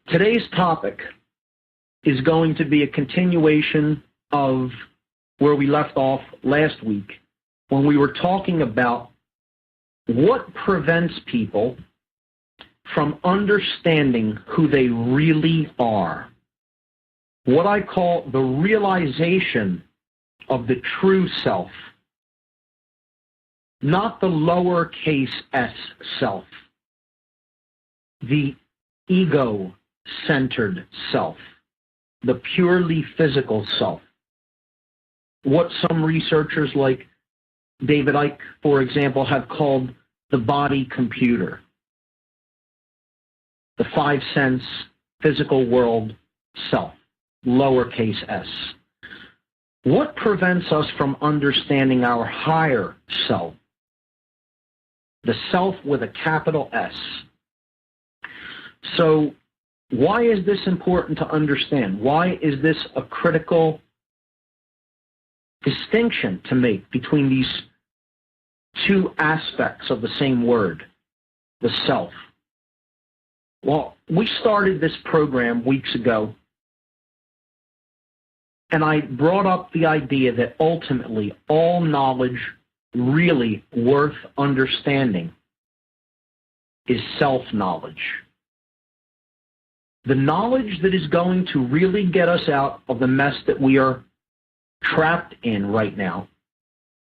Today's topic is going to be a continuation of where we left off last week when we were talking about what prevents people from understanding who they really are. What I call the realization of the true self, not the lowercase s self, the ego-centered self, the purely physical self. What some researchers like David Icke, for example, have called the body computer, the five-sense physical world self, lowercase s. What prevents us from understanding our higher self, the self with a capital S? So why is this important to understand? Why is this a critical distinction to make between these two aspects of the same word, the self? Well, we started this program weeks ago, and I brought up the idea that ultimately all knowledge really worth understanding is self-knowledge. The knowledge that is going to really get us out of the mess that we are trapped in right now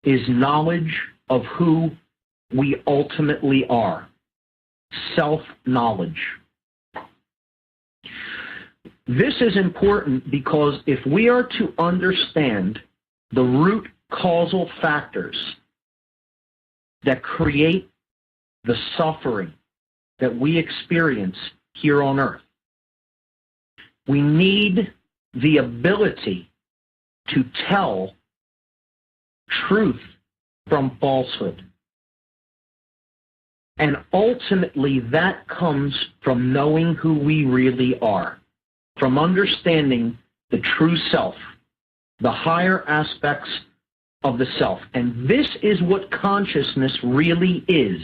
is knowledge of who we ultimately are, self-knowledge. This is important because if we are to understand the root causal factors that create the suffering that we experience here on earth, we need the ability to tell truth from falsehood. And ultimately that comes from knowing who we really are, from understanding the true self, the higher aspects of the self. And this is what consciousness really is.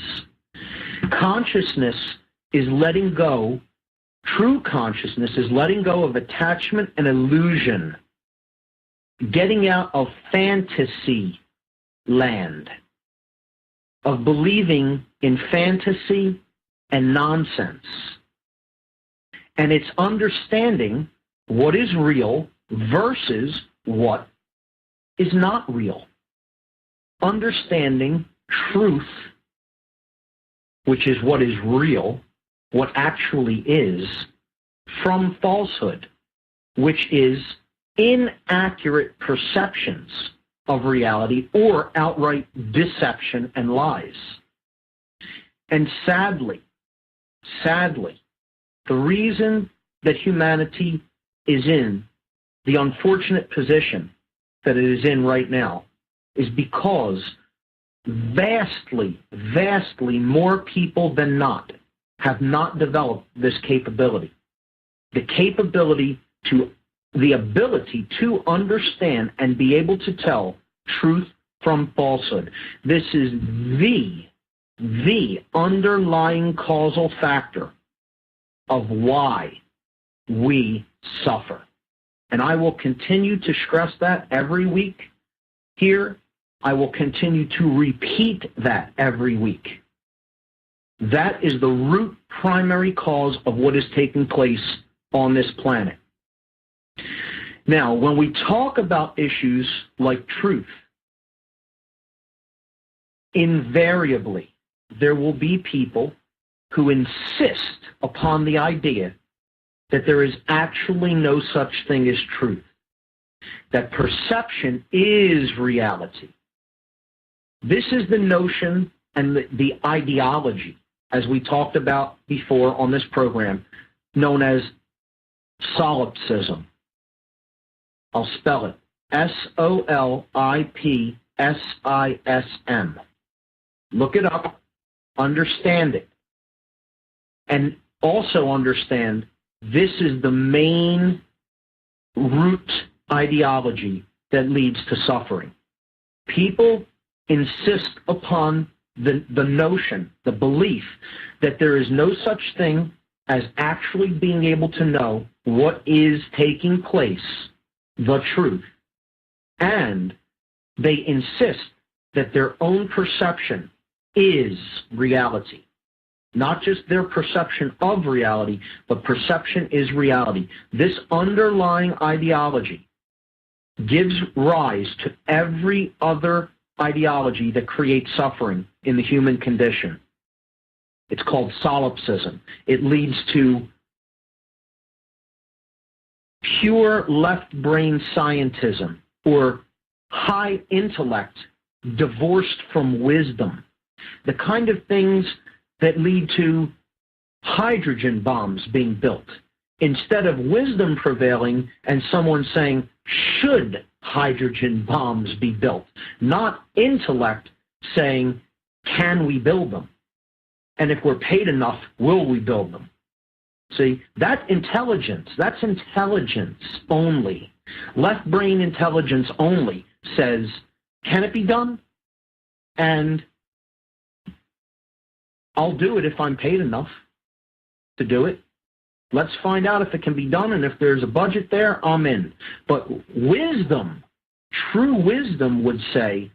Consciousness is letting go, true consciousness is letting go of attachment and illusion, getting out of fantasy land, of believing in fantasy and nonsense. And it's understanding what is real versus what is not real. Understanding truth, which is what is real, what actually is, from falsehood, which is inaccurate perceptions of reality or outright deception and lies. And sadly, the reason that humanity is in the unfortunate position that it is in right now is because vastly more people than not have not developed this capability. The ability to understand and be able to tell truth from falsehood. This is the underlying causal factor of why we suffer. And I will continue to stress that every week here. I will continue to repeat that every week. That is the root primary cause of what is taking place on this planet. Now, when we talk about issues like truth, invariably there will be people who insist upon the idea that there is actually no such thing as truth, that perception is reality. This is the notion and the ideology, as we talked about before on this program, known as solipsism. I'll spell it, S-O-L-I-P-S-I-S-M. Look it up, understand it, and also understand this is the main root ideology that leads to suffering. People insist upon the notion, the belief, that there is no such thing as actually being able to know what is taking place, the truth, and they insist that their own perception is reality. Not just their perception of reality, but perception is reality. This underlying ideology gives rise to every other ideology that creates suffering in the human condition. It's called solipsism. It leads to pure left-brain scientism, or high intellect divorced from wisdom. The kind of things that lead to hydrogen bombs being built, instead of wisdom prevailing and someone saying, should hydrogen bombs be built? Not intellect saying, can we build them? And if we're paid enough, will we build them? See, that's intelligence only. Left brain intelligence only says, can it be done? And I'll do it if I'm paid enough to do it. Let's find out if it can be done, and if there's a budget there, I'm in. But wisdom, true wisdom would say,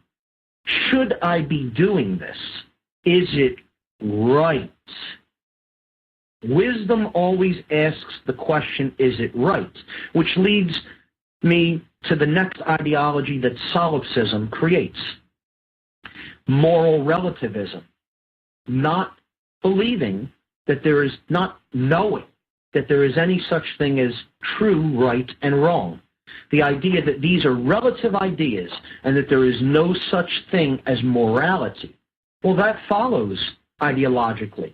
should I be doing this? Is it right? Wisdom always asks the question, is it right? Which leads me to the next ideology that solipsism creates. Moral relativism. Not believing that there is, not knowing that there is any such thing as true, right, and wrong. The idea that these are relative ideas and that there is no such thing as morality. Well, that follows ideologically,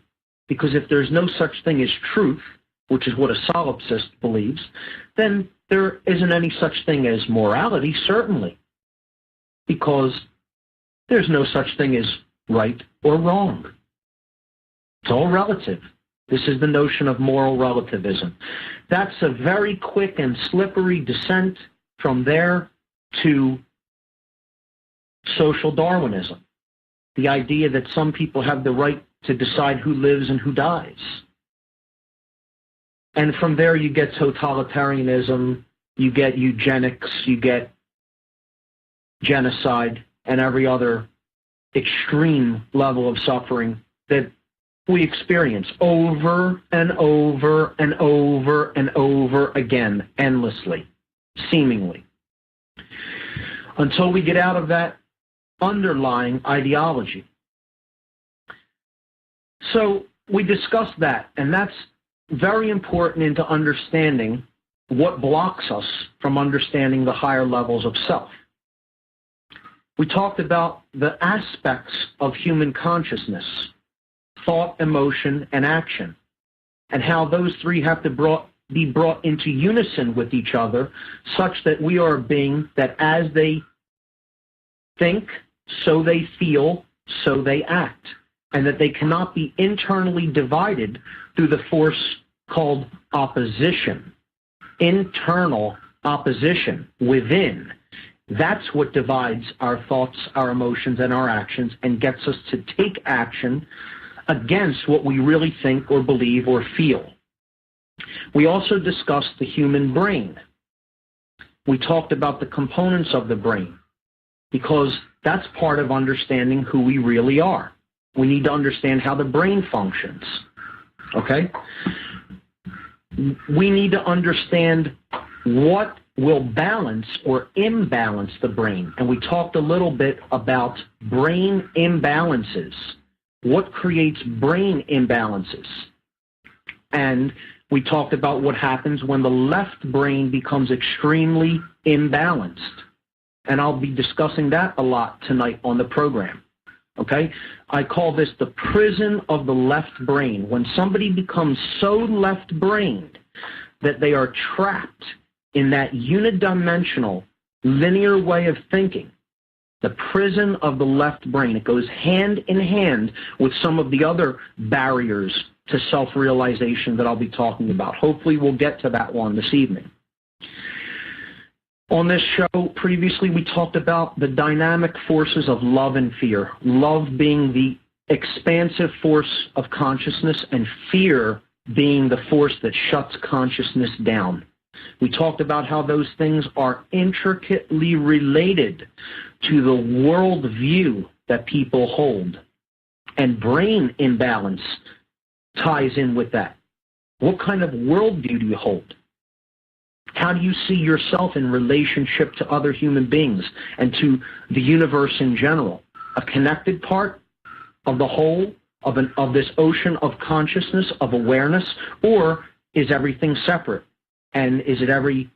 because if there's no such thing as truth, which is what a solipsist believes, then there isn't any such thing as morality, certainly, because there's no such thing as right or wrong. It's all relative. This is the notion of moral relativism. That's a very quick and slippery descent from there to social Darwinism. The idea that some people have the right to decide who lives and who dies. And from there you get totalitarianism, you get eugenics, you get genocide, and every other extreme level of suffering that we experience over and over and over and over again, endlessly, seemingly, until we get out of that underlying ideology. So we discussed that, and that's very important into understanding what blocks us from understanding the higher levels of self. We talked about the aspects of human consciousness: thought, emotion, and action, and how those three have to be brought into unison with each other, such that we are a being that as they think, so they feel, so they act, and that they cannot be internally divided through the force called opposition, internal opposition within. That's what divides our thoughts, our emotions, and our actions, and gets us to take action against what we really think or believe or feel. We also discussed the human brain. We talked about the components of the brain, because that's part of understanding who we really are. We need to understand how the brain functions, okay? We need to understand what will balance or imbalance the brain. And we talked a little bit about brain imbalances. What creates brain imbalances? And we talked about what happens when the left brain becomes extremely imbalanced. And I'll be discussing that a lot tonight on the program. Okay? I call this the prison of the left brain. When somebody becomes so left-brained that they are trapped in that unidimensional, linear way of thinking, the prison of the left brain. It goes hand in hand with some of the other barriers to self-realization that I'll be talking about. Hopefully we'll get to that one this evening. On this show, previously we talked about the dynamic forces of love and fear. Love being the expansive force of consciousness, and fear being the force that shuts consciousness down. We talked about how those things are intricately related to the worldview that people hold. And brain imbalance ties in with that. What kind of worldview do you hold? How do you see yourself in relationship to other human beings and to the universe in general? A connected part of the whole of this ocean of consciousness, of awareness, or is everything separate? And is it every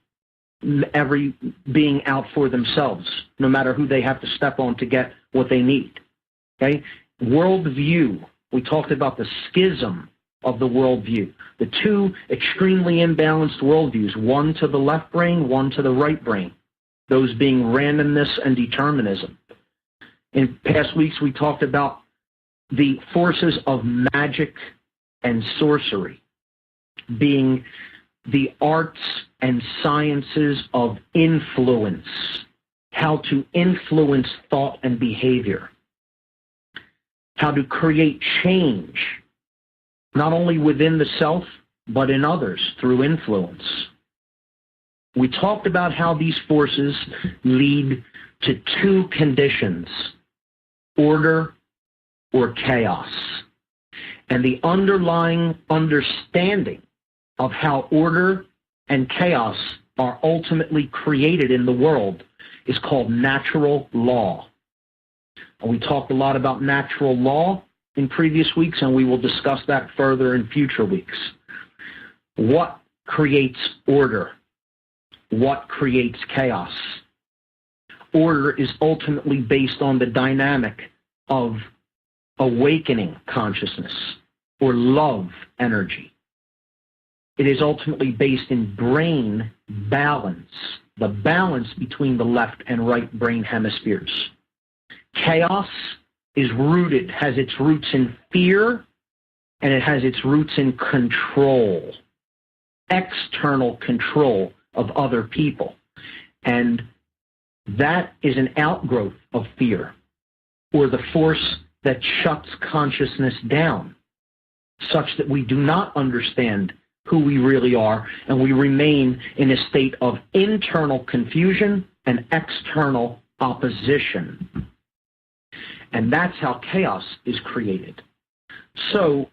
being out for themselves, no matter who they have to step on to get what they need? Okay? Worldview. We talked about the schism of the worldview. The two extremely imbalanced worldviews, one to the left brain, one to the right brain, those being randomness and determinism. In past weeks, we talked about the forces of magic and sorcery being the arts and sciences of influence, how to influence thought and behavior, how to create change, not only within the self, but in others through influence. We talked about how these forces lead to two conditions, order or chaos, and the underlying understanding of how order and chaos are ultimately created in the world is called natural law. And we talked a lot about natural law in previous weeks, and we will discuss that further in future weeks. What creates order? What creates chaos? Order is ultimately based on the dynamic of awakening consciousness or love energy. It is ultimately based in brain balance, the balance between the left and right brain hemispheres. Chaos is rooted, has its roots in fear, and it has its roots in control, external control of other people. And that is an outgrowth of fear, or the force that shuts consciousness down, such that we do not understand who we really are, and we remain in a state of internal confusion and external opposition. And that's how chaos is created. So,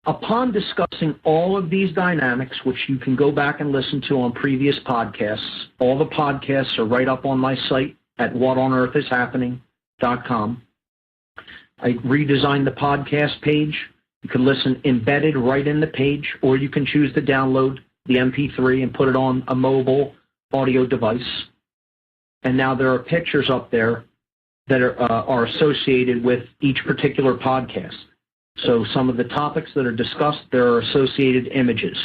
upon discussing all of these dynamics, which you can go back and listen to on previous podcasts, all the podcasts are right up on my site at whatonearthishappening.com. I redesigned the podcast page. You can listen embedded right in the page, or you can choose to download the MP3 and put it on a mobile audio device. And now there are pictures up there that are associated with each particular podcast. So some of the topics that are discussed, there are associated images.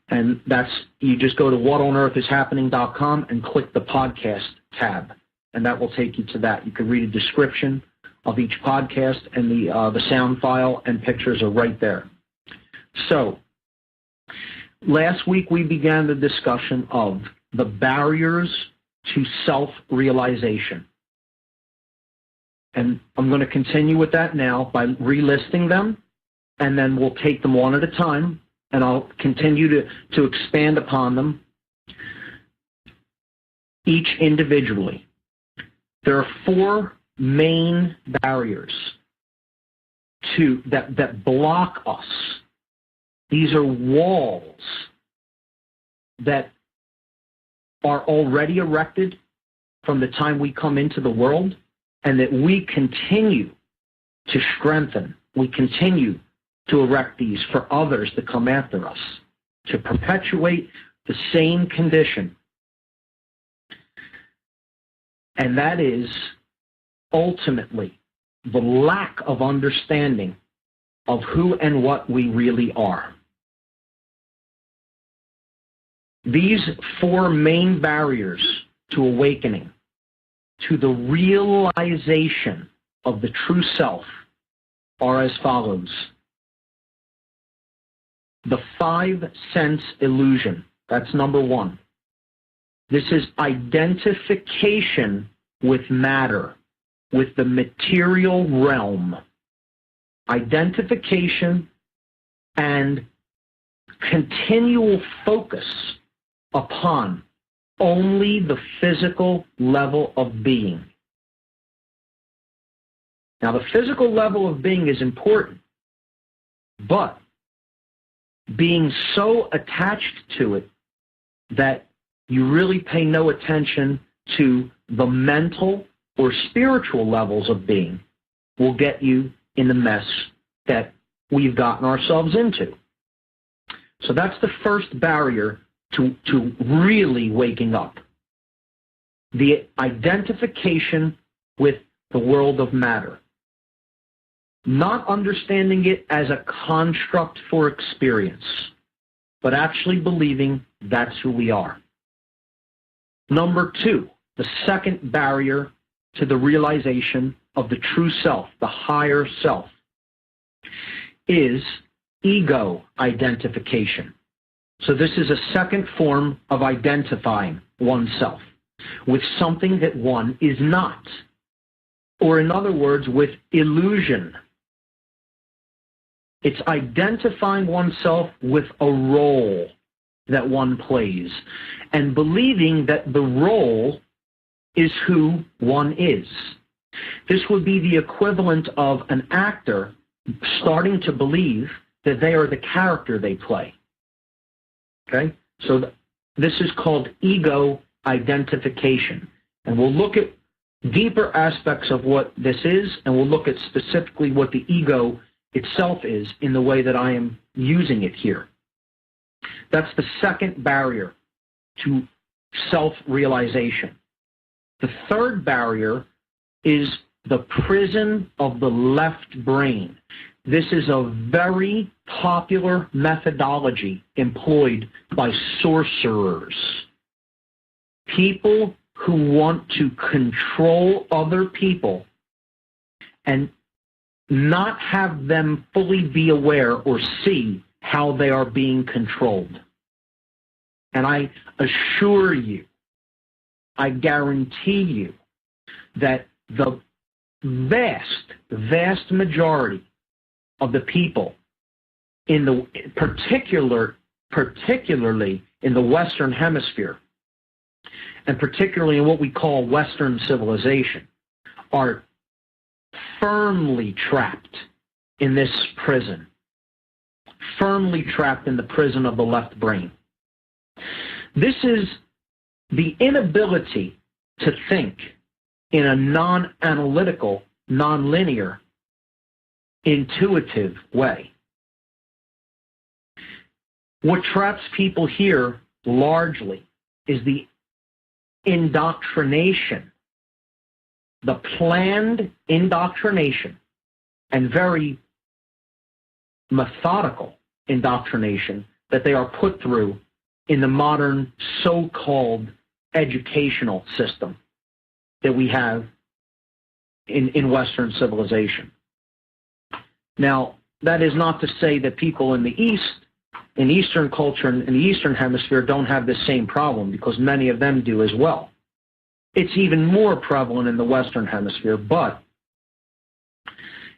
And that's, you just go to whatonearthishappening.com and click the podcast tab, and that will take you to that. You can read a description of each podcast, and the sound file and pictures are right there. So, last week we began the discussion of the barriers to self-realization. And I'm going to continue with that now by relisting them, and then we'll take them one at a time, and I'll continue to expand upon them, each individually. There are four main barriers that block us. These are walls that are already erected from the time we come into the world, and that we continue to strengthen. We continue to erect these for others to come after us, to perpetuate the same condition. And that is ultimately the lack of understanding of who and what we really are. These four main barriers to awakening, to the realization of the true self, are as follows. The five-sense illusion, that's number one. This is identification with matter, with the material realm. Identification and continual focus upon only the physical level of being. Now, the physical level of being is important, but being so attached to it that you really pay no attention to the mental or spiritual levels of being will get you in the mess that we've gotten ourselves into. So that's the first barrier to really waking up. The identification with the world of matter. Not understanding it as a construct for experience, but actually believing that's who we are. Number two, the second barrier to the realization of the true self, the higher self, is ego identification. So this is a second form of identifying oneself with something that one is not. Or in other words, with illusion. It's identifying oneself with a role that one plays and believing that the role is who one is. This would be the equivalent of an actor starting to believe that they are the character they play. Okay? So this is called ego identification. And we'll look at deeper aspects of what this is, and we'll look at specifically what the ego itself is in the way that I am using it here. That's the second barrier to self-realization. The third barrier is the prison of the left brain. This is a very popular methodology employed by sorcerers. People who want to control other people and not have them fully be aware or see how they are being controlled. And I assure you, I guarantee you that the vast, vast majority of the people in the particularly in the Western Hemisphere, and particularly in what we call Western civilization, are firmly trapped in this prison, firmly trapped in the prison of the left brain. This is the inability to think in a non-analytical, non-linear, intuitive way. What traps people here largely is the indoctrination, the planned indoctrination and very methodical indoctrination that they are put through in the modern so-called educational system that we have in Western civilization. Now, that is not to say that people in the East, in Eastern culture, in the Eastern Hemisphere don't have the same problem, because many of them do as well. It's even more prevalent in the Western Hemisphere, but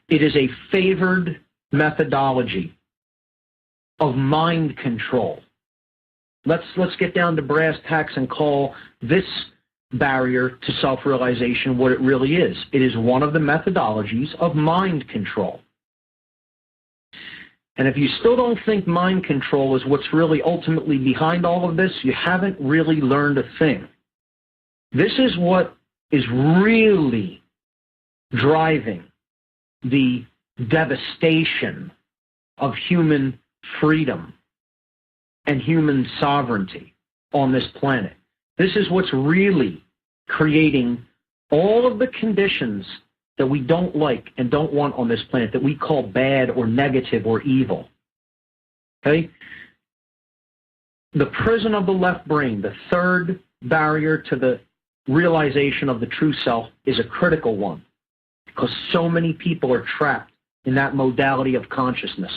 it is a favored methodology of mind control. Let's get down to brass tacks and call this barrier to self-realization what it really is. It is one of the methodologies of mind control. And if you still don't think mind control is what's really ultimately behind all of this, you haven't really learned a thing. This is what is really driving the devastation of human freedom and human sovereignty on this planet. This is what's really creating all of the conditions that we don't like and don't want on this planet, that we call bad or negative or evil. Okay? The prison of the left brain, the third barrier to the realization of the true self, is a critical one, because so many people are trapped in that modality of consciousness.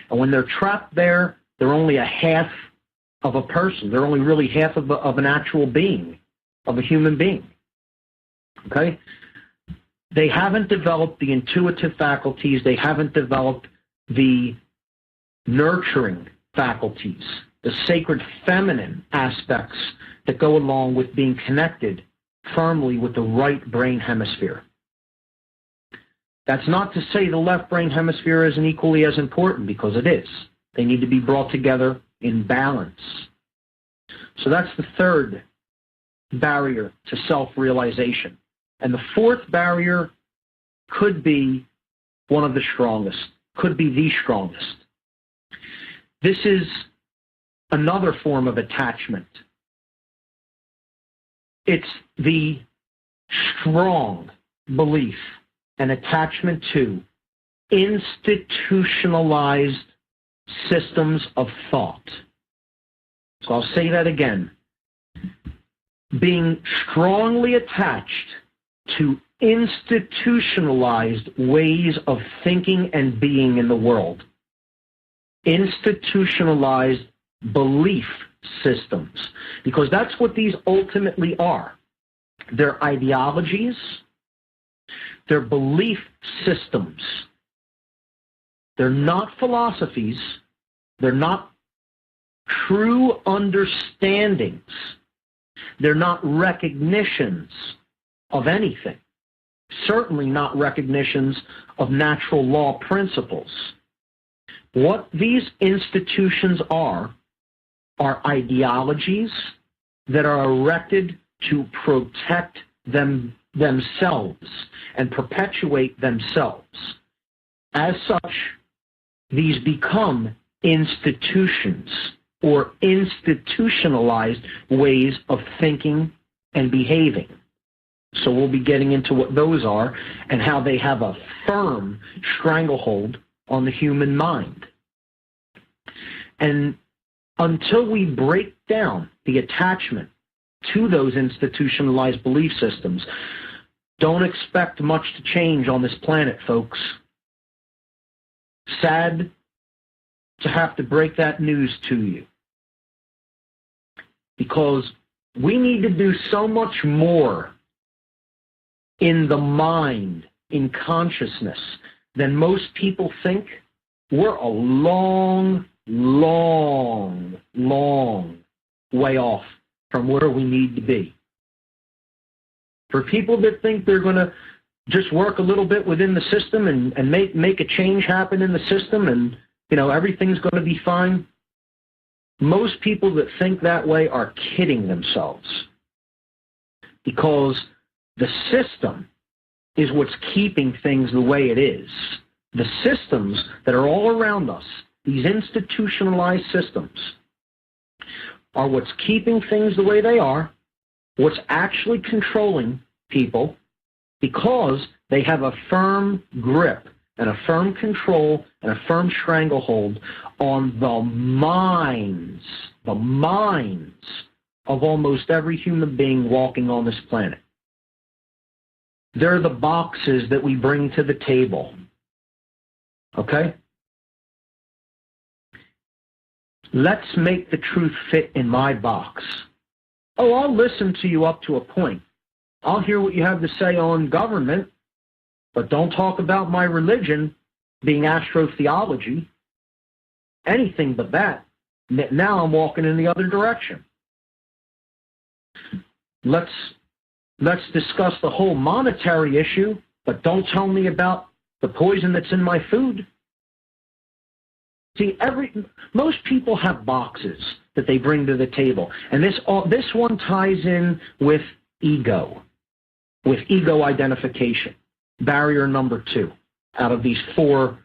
And when they're trapped there, they're only a half of a person. They're only really half of an actual being, of a human being. Okay? They haven't developed the intuitive faculties. They haven't developed the nurturing faculties, the sacred feminine aspects that go along with being connected firmly with the right brain hemisphere. That's not to say the left brain hemisphere isn't equally as important, because it is. They need to be brought together in balance. So that's the third barrier to self-realization. And the fourth barrier could be one of the strongest, could be the strongest. This is another form of attachment. It's the strong belief and attachment to institutionalized systems of thought. So I'll say that again. Being strongly attached to institutionalized ways of thinking and being in the world. Institutionalized belief systems. Because that's what these ultimately are. They're ideologies. They're belief systems. They're not philosophies. They're not true understandings. They're not recognitions of anything. Certainly not recognitions of natural law principles. What these institutions are ideologies that are erected to protect themselves and perpetuate themselves. As such, these become institutions or institutionalized ways of thinking and behaving. So we'll be getting into what those are and how they have a firm stranglehold on the human mind. And until we break down the attachment to those institutionalized belief systems, don't expect much to change on this planet, folks. Sad to have to break that news to you, because we need to do so much more in the mind, in consciousness, than most people think. We're a long way off from where we need to be. For people that think they're going to just work a little bit within the system and make a change happen in the system and, everything's going to be fine, most people that think that way are kidding themselves. Because the system is what's keeping things the way it is. The systems that are all around us, these institutionalized systems, are what's keeping things the way they are, what's actually controlling people, because they have a firm grip and a firm control and a firm stranglehold on the minds of almost every human being walking on this planet. They're the boxes that we bring to the table. Okay? Let's make the truth fit in my box. Oh, I'll listen to you up to a point. I'll hear what you have to say on government, but don't talk about my religion being astrotheology. Anything but that. Now I'm walking in the other direction. Let's discuss the whole monetary issue, but don't tell me about the poison that's in my food. See, most people have boxes that they bring to the table, and this one ties in with ego identification. Barrier number 2 out of these 4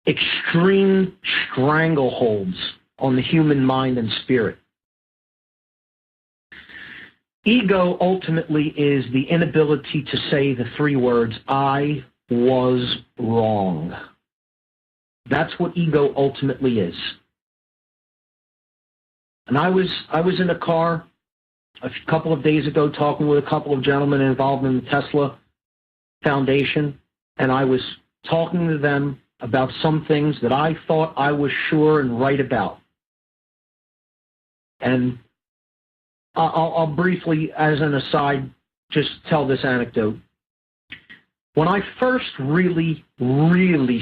extreme strangleholds on the human mind and spirit. Ego ultimately is the inability to say the 3 words, I was wrong. That's what ego ultimately is. And I was in a car a couple of days ago talking with a couple of gentlemen involved in the Tesla Foundation, and I was talking to them about some things that I thought I was sure and right about. And I'll briefly, as an aside, just tell this anecdote. When I first really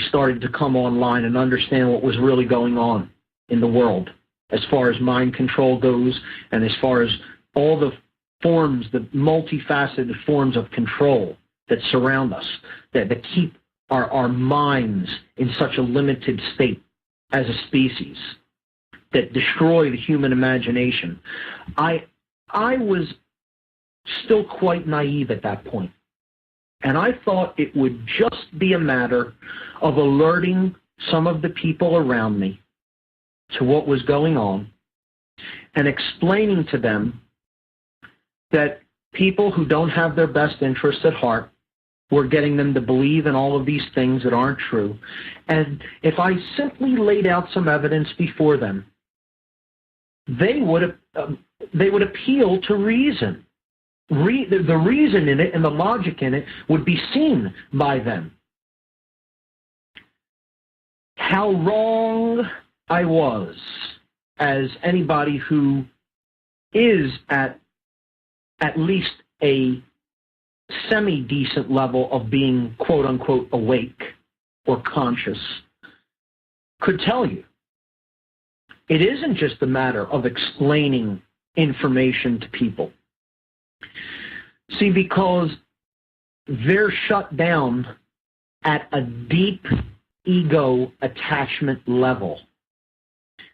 started to come online and understand what was really going on in the world, as far as mind control goes, and as far as all the forms, the multifaceted forms of control that surround us, that keep our minds in such a limited state as a species, that destroy the human imagination, I was still quite naive at that point. And I thought it would just be a matter of alerting some of the people around me to what was going on and explaining to them that people who don't have their best interests at heart were getting them to believe in all of these things that aren't true. And if I simply laid out some evidence before them, they would appeal to reason. The reason in it and the logic in it would be seen by them. How wrong I was, as anybody who is at least a semi-decent level of being quote-unquote awake or conscious could tell you. It isn't just a matter of explaining information to people. See, because they're shut down at a deep ego attachment level.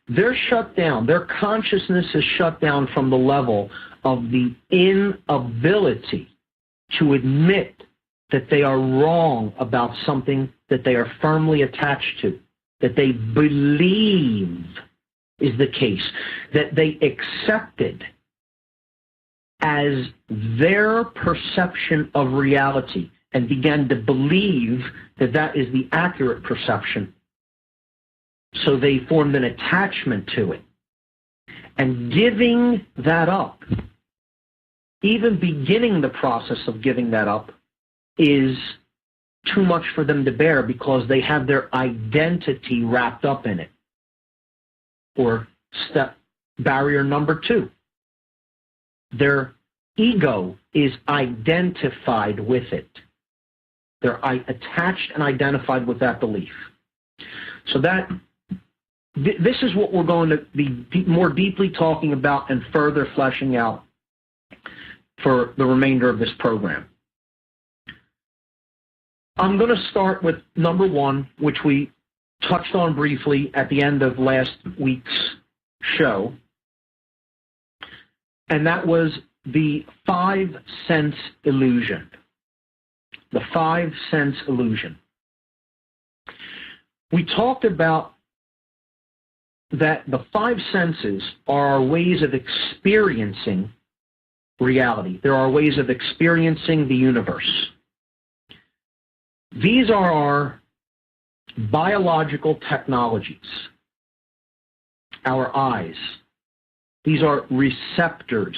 They're shut down. Their consciousness is shut down from the level of the inability to admit that they are wrong about something that they are firmly attached to, that they believe is the case, that they accepted as their perception of reality and began to believe that that is the accurate perception. So they formed an attachment to it. And giving that up, even beginning the process of giving that up, is too much for them to bear because they have their identity wrapped up in it. Or barrier number 2. Their ego is identified with it. They're attached and identified with that belief. So this is what we're going to be more deeply talking about and further fleshing out for the remainder of this program. I'm going to start with number 1, which we touched on briefly at the end of last week's show, and that was the 5-sense illusion. The 5-sense illusion. We talked about that the 5 senses are our ways of experiencing reality. There are ways of experiencing the universe. These are our biological technologies. Our eyes. These are receptors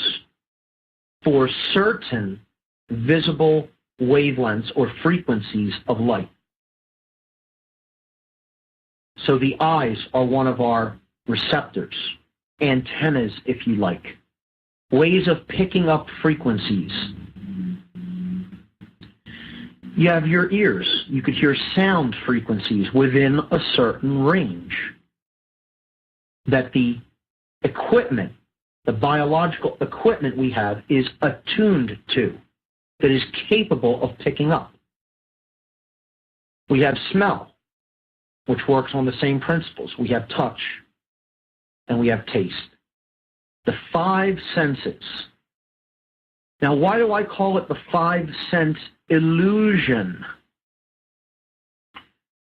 for certain visible wavelengths or frequencies of light. So the eyes are one of our receptors, antennas, if you like, ways of picking up frequencies. You have your ears. You could hear sound frequencies within a certain range that the equipment, the biological equipment we have, is attuned to, that is capable of picking up. We have smell, which works on the same principles. We have touch, and we have taste. The 5 senses. Now, why do I call it the 5-sense illusion?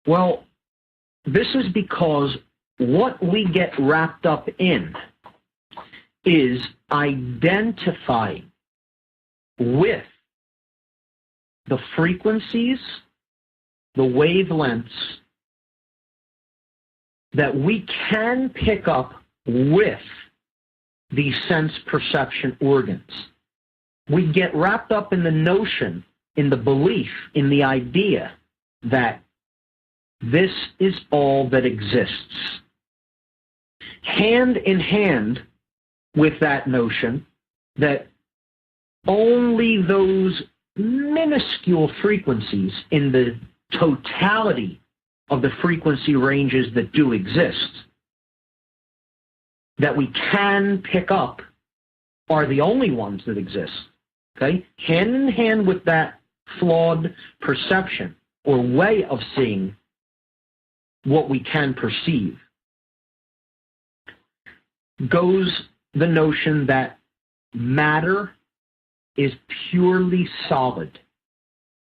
Well, this is because what we get wrapped up in is identifying with the frequencies, the wavelengths that we can pick up with the sense perception organs. We get wrapped up in the notion, in the belief, in the idea that this is all that exists. Hand in hand with that notion that only those minuscule frequencies in the totality of the frequency ranges that do exist that we can pick up are the only ones that exist. Okay? Hand in hand with that flawed perception or way of seeing what we can perceive goes the notion that matter is purely solid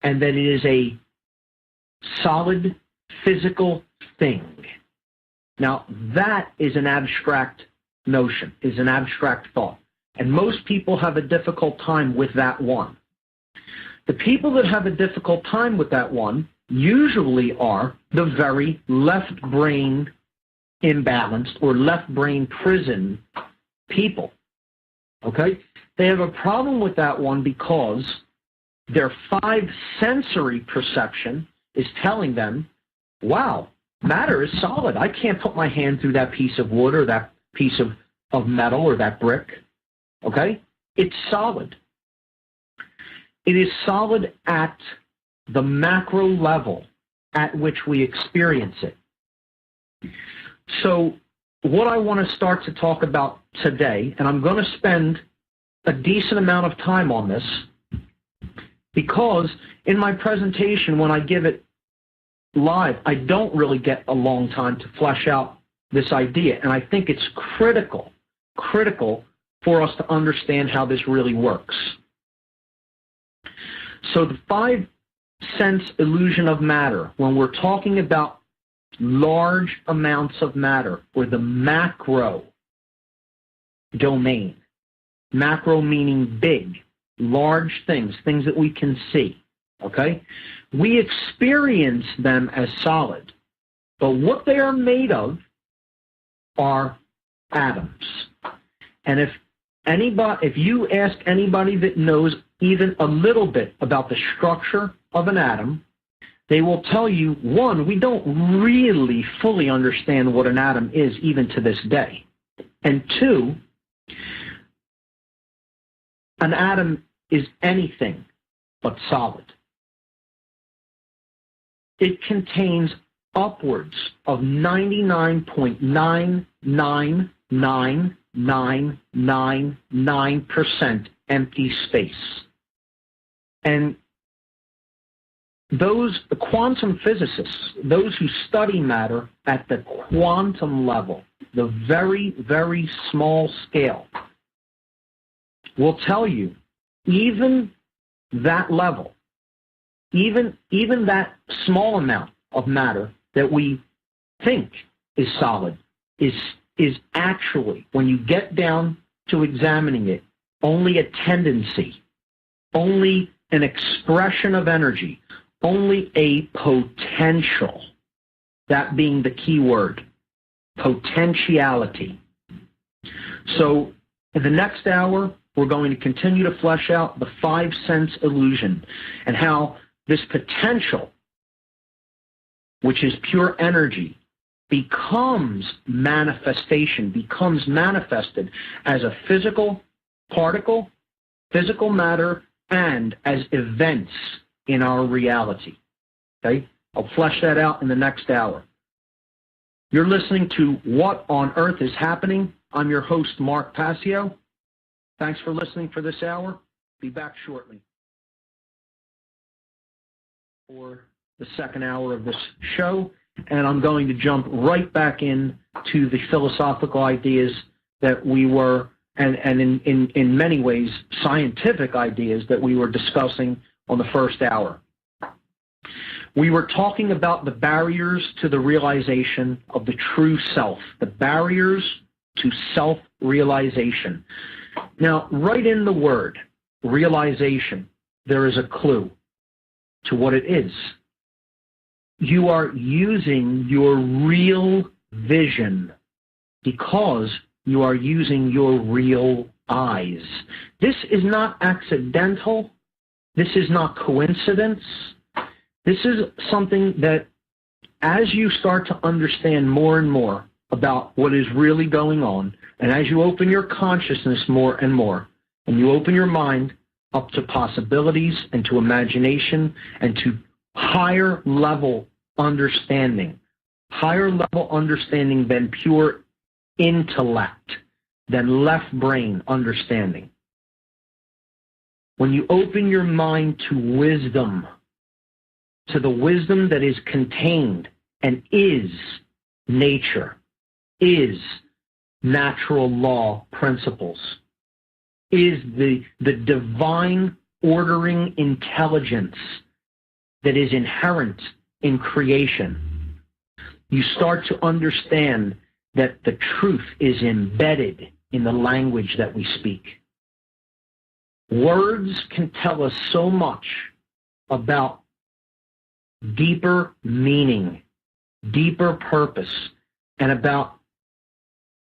and that it is a solid physical thing. Now, that is an abstract notion, is an abstract thought. And most people have a difficult time with that one. The people that have a difficult time with that one usually are the very left brain imbalanced or left brain prison people. Okay? They have a problem with that one because their five sensory perception is telling them, wow, matter is solid. I can't put my hand through that piece of wood or that piece of metal or that brick. Okay? It's solid. It is solid at the macro level at which we experience it. So what I want to start to talk about today, and I'm going to spend a decent amount of time on this because in my presentation, when I give it live, I don't really get a long time to flesh out this idea. And I think it's critical for us to understand how this really works. So the five sense illusion of matter, when we're talking about large amounts of matter or the macro domain, macro meaning big, large things, things that we can see, okay? We experience them as solid, but what they are made of are atoms. And if you ask anybody that knows even a little bit about the structure of an atom, they will tell you, one, we don't really fully understand what an atom is even to this day. And two, an atom is anything but solid. It contains upwards of 99.9999999% empty space. And the quantum physicists, those who study matter at the quantum level, the very, very small scale, will tell you even that level, even that small amount of matter that we think is solid is actually, when you get down to examining it, only a tendency, only an expression of energy, only a potential, that being the key word, potentiality. So in the next hour, we're going to continue to flesh out the five sense illusion and how this potential, which is pure energy, becomes manifested as a physical particle, physical matter, and as events in our reality. Okay? I'll flesh that out in the next hour. You're listening to What on Earth is Happening? I'm your host, Mark Passio. Thanks for listening for this hour. Be back shortly for the second hour of this show, and I'm going to jump right back in to the philosophical ideas that we were, and in many ways, scientific ideas that we were discussing on the first hour. We were talking about the barriers to the realization of the true self, the barriers to self-realization. Now, right in the word realization, there is a clue to what it is. You are using your real vision because you are using your real eyes. This is not accidental. This is not coincidence. This is something that, as you start to understand more and more about what is really going on, and as you open your consciousness more and more, and you open your mind up to possibilities and to imagination and to higher level understanding than pure intellect, than left brain understanding. When you open your mind to wisdom, to the wisdom that is contained and is nature, is natural law principles, is the divine ordering intelligence that is inherent in creation, you start to understand that the truth is embedded in the language that we speak. Words can tell us so much about deeper meaning, deeper purpose, and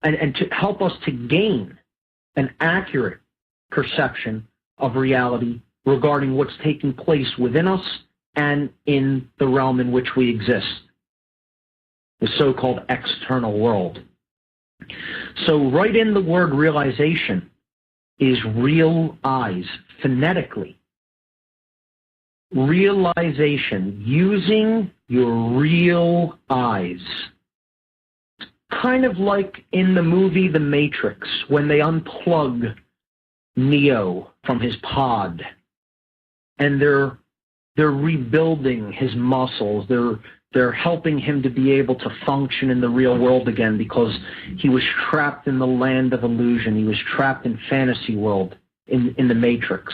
to help us to gain an accurate perception of reality regarding what's taking place within us and in the realm in which we exist, the so-called external world. So right in the word realization is real eyes, phonetically. Realization, using your real eyes. Kind of like in the movie The Matrix, when they unplug Neo from his pod, and they're rebuilding his muscles. They're helping him to be able to function in the real world again because he was trapped in the land of illusion. He was trapped in fantasy world in the Matrix.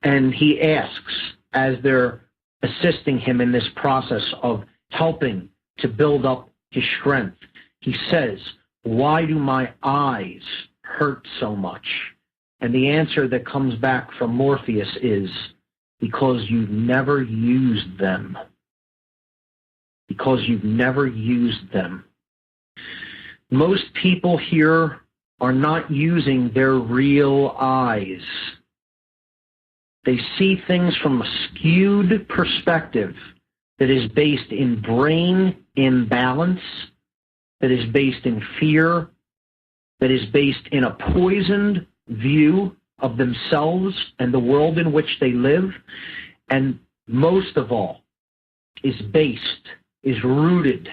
And he asks, as they're assisting him in this process of helping to build up his strength, he says, "Why do my eyes hurt so much?" And the answer that comes back from Morpheus is, because you've never used them. Because you've never used them. Most people here are not using their real eyes. They see things from a skewed perspective that is based in brain imbalance, that is based in fear, that is based in a poisoned view of themselves and the world in which they live, and most of all, is rooted.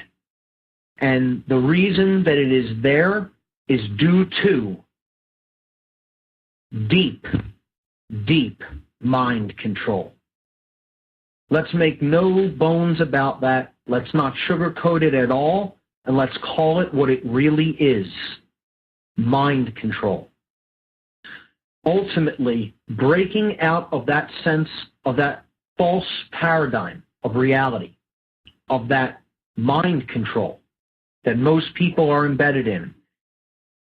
And the reason that it is there is due to deep mind control. Let's make no bones about that. Let's not sugarcoat it at all, and let's call it what it really is: mind control. Ultimately, breaking out of that sense of that false paradigm of reality, of that mind control that most people are embedded in,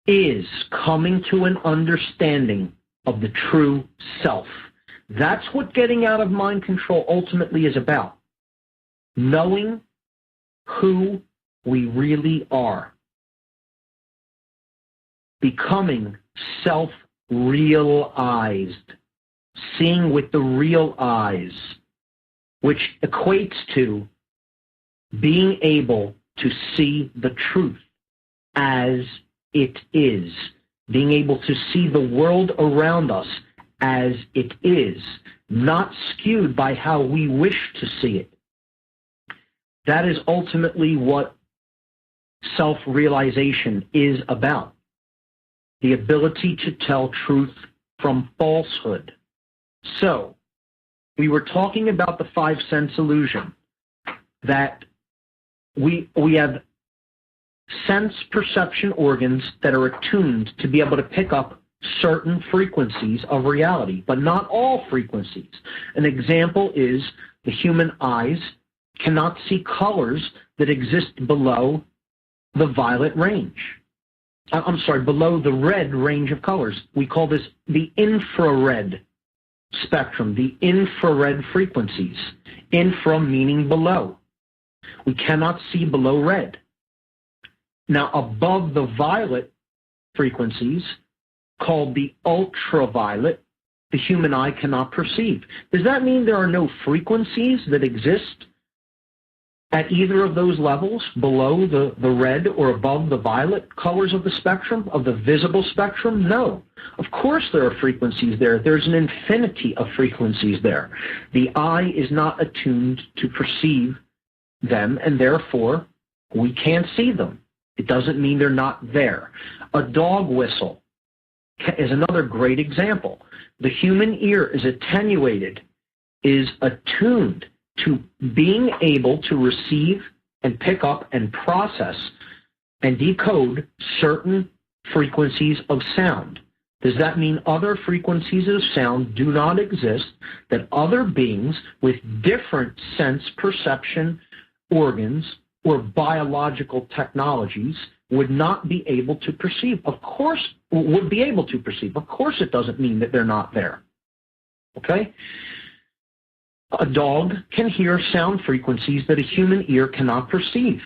is coming to an understanding of the true self. That's what getting out of mind control ultimately is about. Knowing who we really are. Becoming self-realized. Seeing with the real eyes, which equates to being able to see the truth as it is. Being able to see the world around us as it is, not skewed by how we wish to see it. That is ultimately what self-realization is about. The ability to tell truth from falsehood. So, we were talking about the five-sense illusion, that we have sense perception organs that are attuned to be able to pick up certain frequencies of reality, but not all frequencies. An example is the human eyes cannot see colors that exist below the violet range. Below the red range of colors. We call this the infrared spectrum, the infrared frequencies. Infra meaning below. We cannot see below red. Now, above the violet frequencies, called the ultraviolet, the human eye cannot perceive. Does that mean there are no frequencies that exist at either of those levels, below the red or above the violet colors of the spectrum, of the visible spectrum? No. Of course there are frequencies there. There's an infinity of frequencies there. The eye is not attuned to perceive them, and therefore we can't see them. It doesn't mean they're not there. A dog whistle is another great example. The human ear is attenuated, is attuned to being able to receive and pick up and process and decode certain frequencies of sound. Does that mean other frequencies of sound do not exist, that other beings with different sense perception organs or biological technologies would not be able to perceive? Of course, would be able to perceive. Of course it doesn't mean that they're not there. Okay? A dog can hear sound frequencies that a human ear cannot perceive.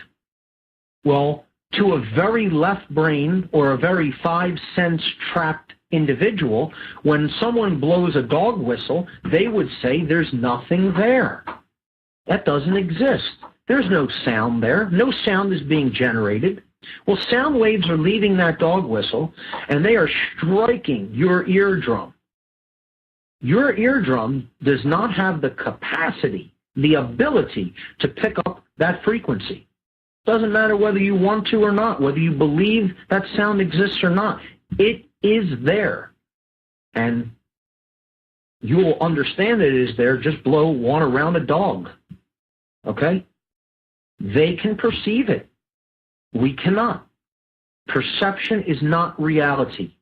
Well, to a very left brain or a very five-sense trapped individual, when someone blows a dog whistle, they would say there's nothing there. That doesn't exist. There's no sound there. No sound is being generated. Well, sound waves are leaving that dog whistle, and they are striking your eardrum. Your eardrum does not have the capacity, the ability to pick up that frequency. Doesn't matter whether you want to or not, whether you believe that sound exists or not. It is there. And you will understand that it is there. Just blow one around a dog. Okay? They can perceive it. We cannot. Perception is not reality.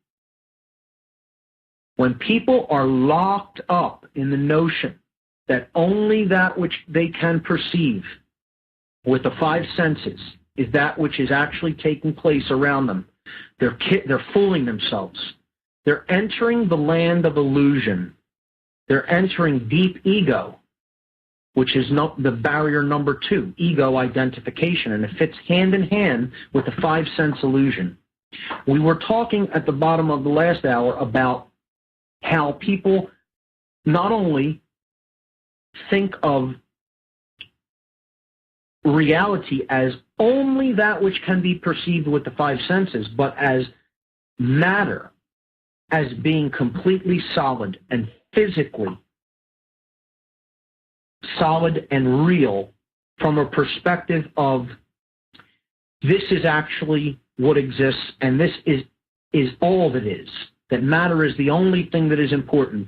When people are locked up in the notion that only that which they can perceive with the five senses is that which is actually taking place around them, they're fooling themselves. They're entering the land of illusion. They're entering deep ego, which is not the barrier number 2, ego identification, and it fits hand in hand with the five-sense illusion. We were talking at the bottom of the last hour about how people not only think of reality as only that which can be perceived with the five senses, but as matter, as being completely solid and physically solid and real from a perspective of this is actually what exists and this is all that is. That matter is the only thing that is important.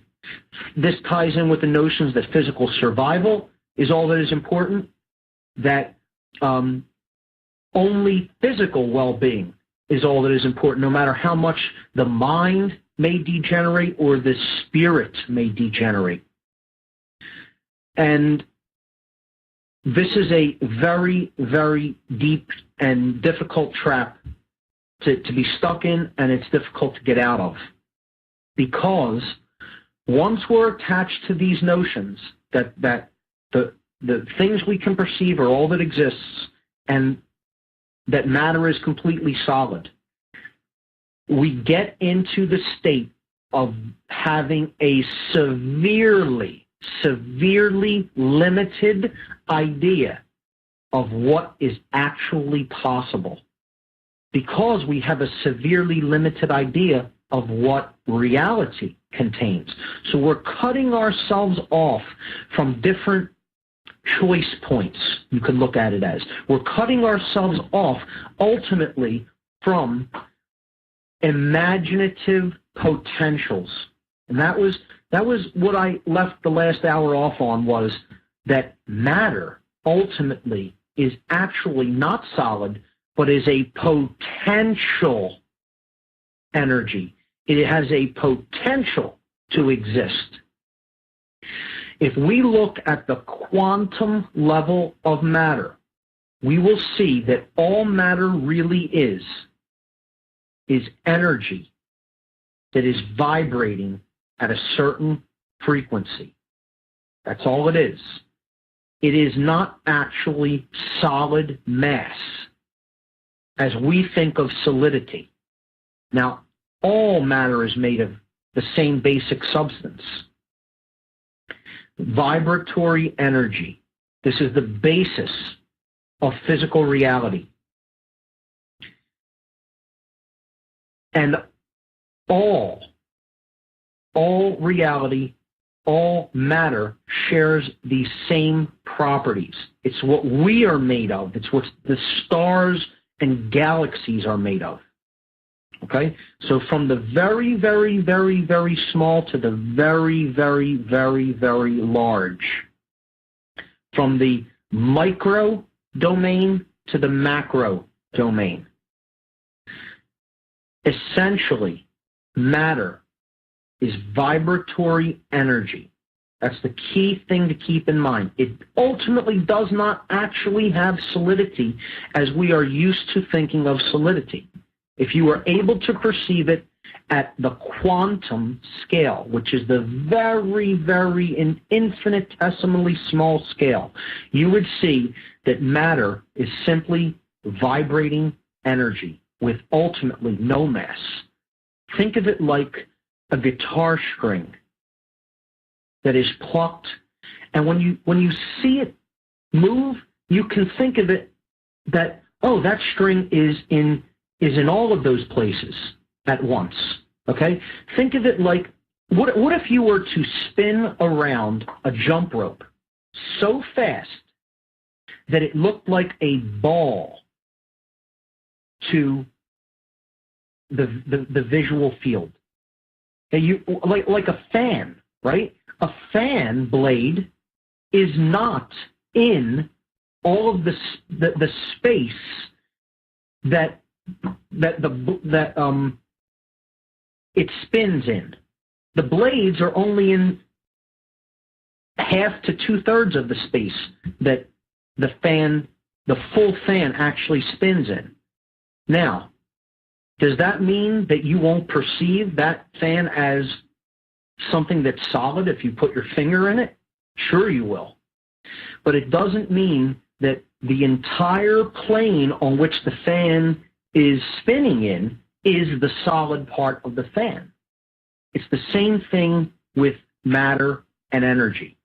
This ties in with the notions that physical survival is all that is important, that only physical well-being is all that is important, no matter how much the mind may degenerate or the spirit may degenerate. And this is a very, very deep and difficult trap to be stuck in, and it's difficult to get out of. Because once we're attached to these notions that the things we can perceive are all that exists and that matter is completely solid, we get into the state of having a severely limited idea of what is actually possible, because we have a severely limited idea of what reality contains. So we're cutting ourselves off from different choice points, you could look at it as. We're cutting ourselves off ultimately from imaginative potentials. And that was what I left the last hour off on, was that matter ultimately is actually not solid, but is a potential energy. It has a potential to exist. If we look at the quantum level of matter, we will see that all matter really is energy that is vibrating at a certain frequency. That's all it is. It is not actually solid mass, as we think of solidity. Now, all matter is made of the same basic substance. Vibratory energy. This is the basis of physical reality. And all reality, all matter shares the same properties. It's what we are made of. It's what the stars and galaxies are made of. Okay? So from the very, very, very, very small to the very, very, very, very large. From the micro domain to the macro domain. Essentially, matter is vibratory energy. That's the key thing to keep in mind. It ultimately does not actually have solidity as we are used to thinking of solidity. If you are able to perceive it at the quantum scale, which is the very, very infinitesimally small scale, you would see that matter is simply vibrating energy with ultimately no mass. Think of it like a guitar string that is plucked, and when you see it move, you can think of it that, oh, that string is in all of those places at once. Okay? Think of it like, what if you were to spin around a jump rope so fast that it looked like a ball to the visual field? Like a fan, right? A fan blade is not in all of the space that it spins in. The blades are only in half to 2/3 of the space that the full fan actually spins in. Now, does that mean that you won't perceive that fan as something that's solid if you put your finger in it? Sure you will. But it doesn't mean that the entire plane on which the fan is spinning in is the solid part of the fan. It's the same thing with matter and energy.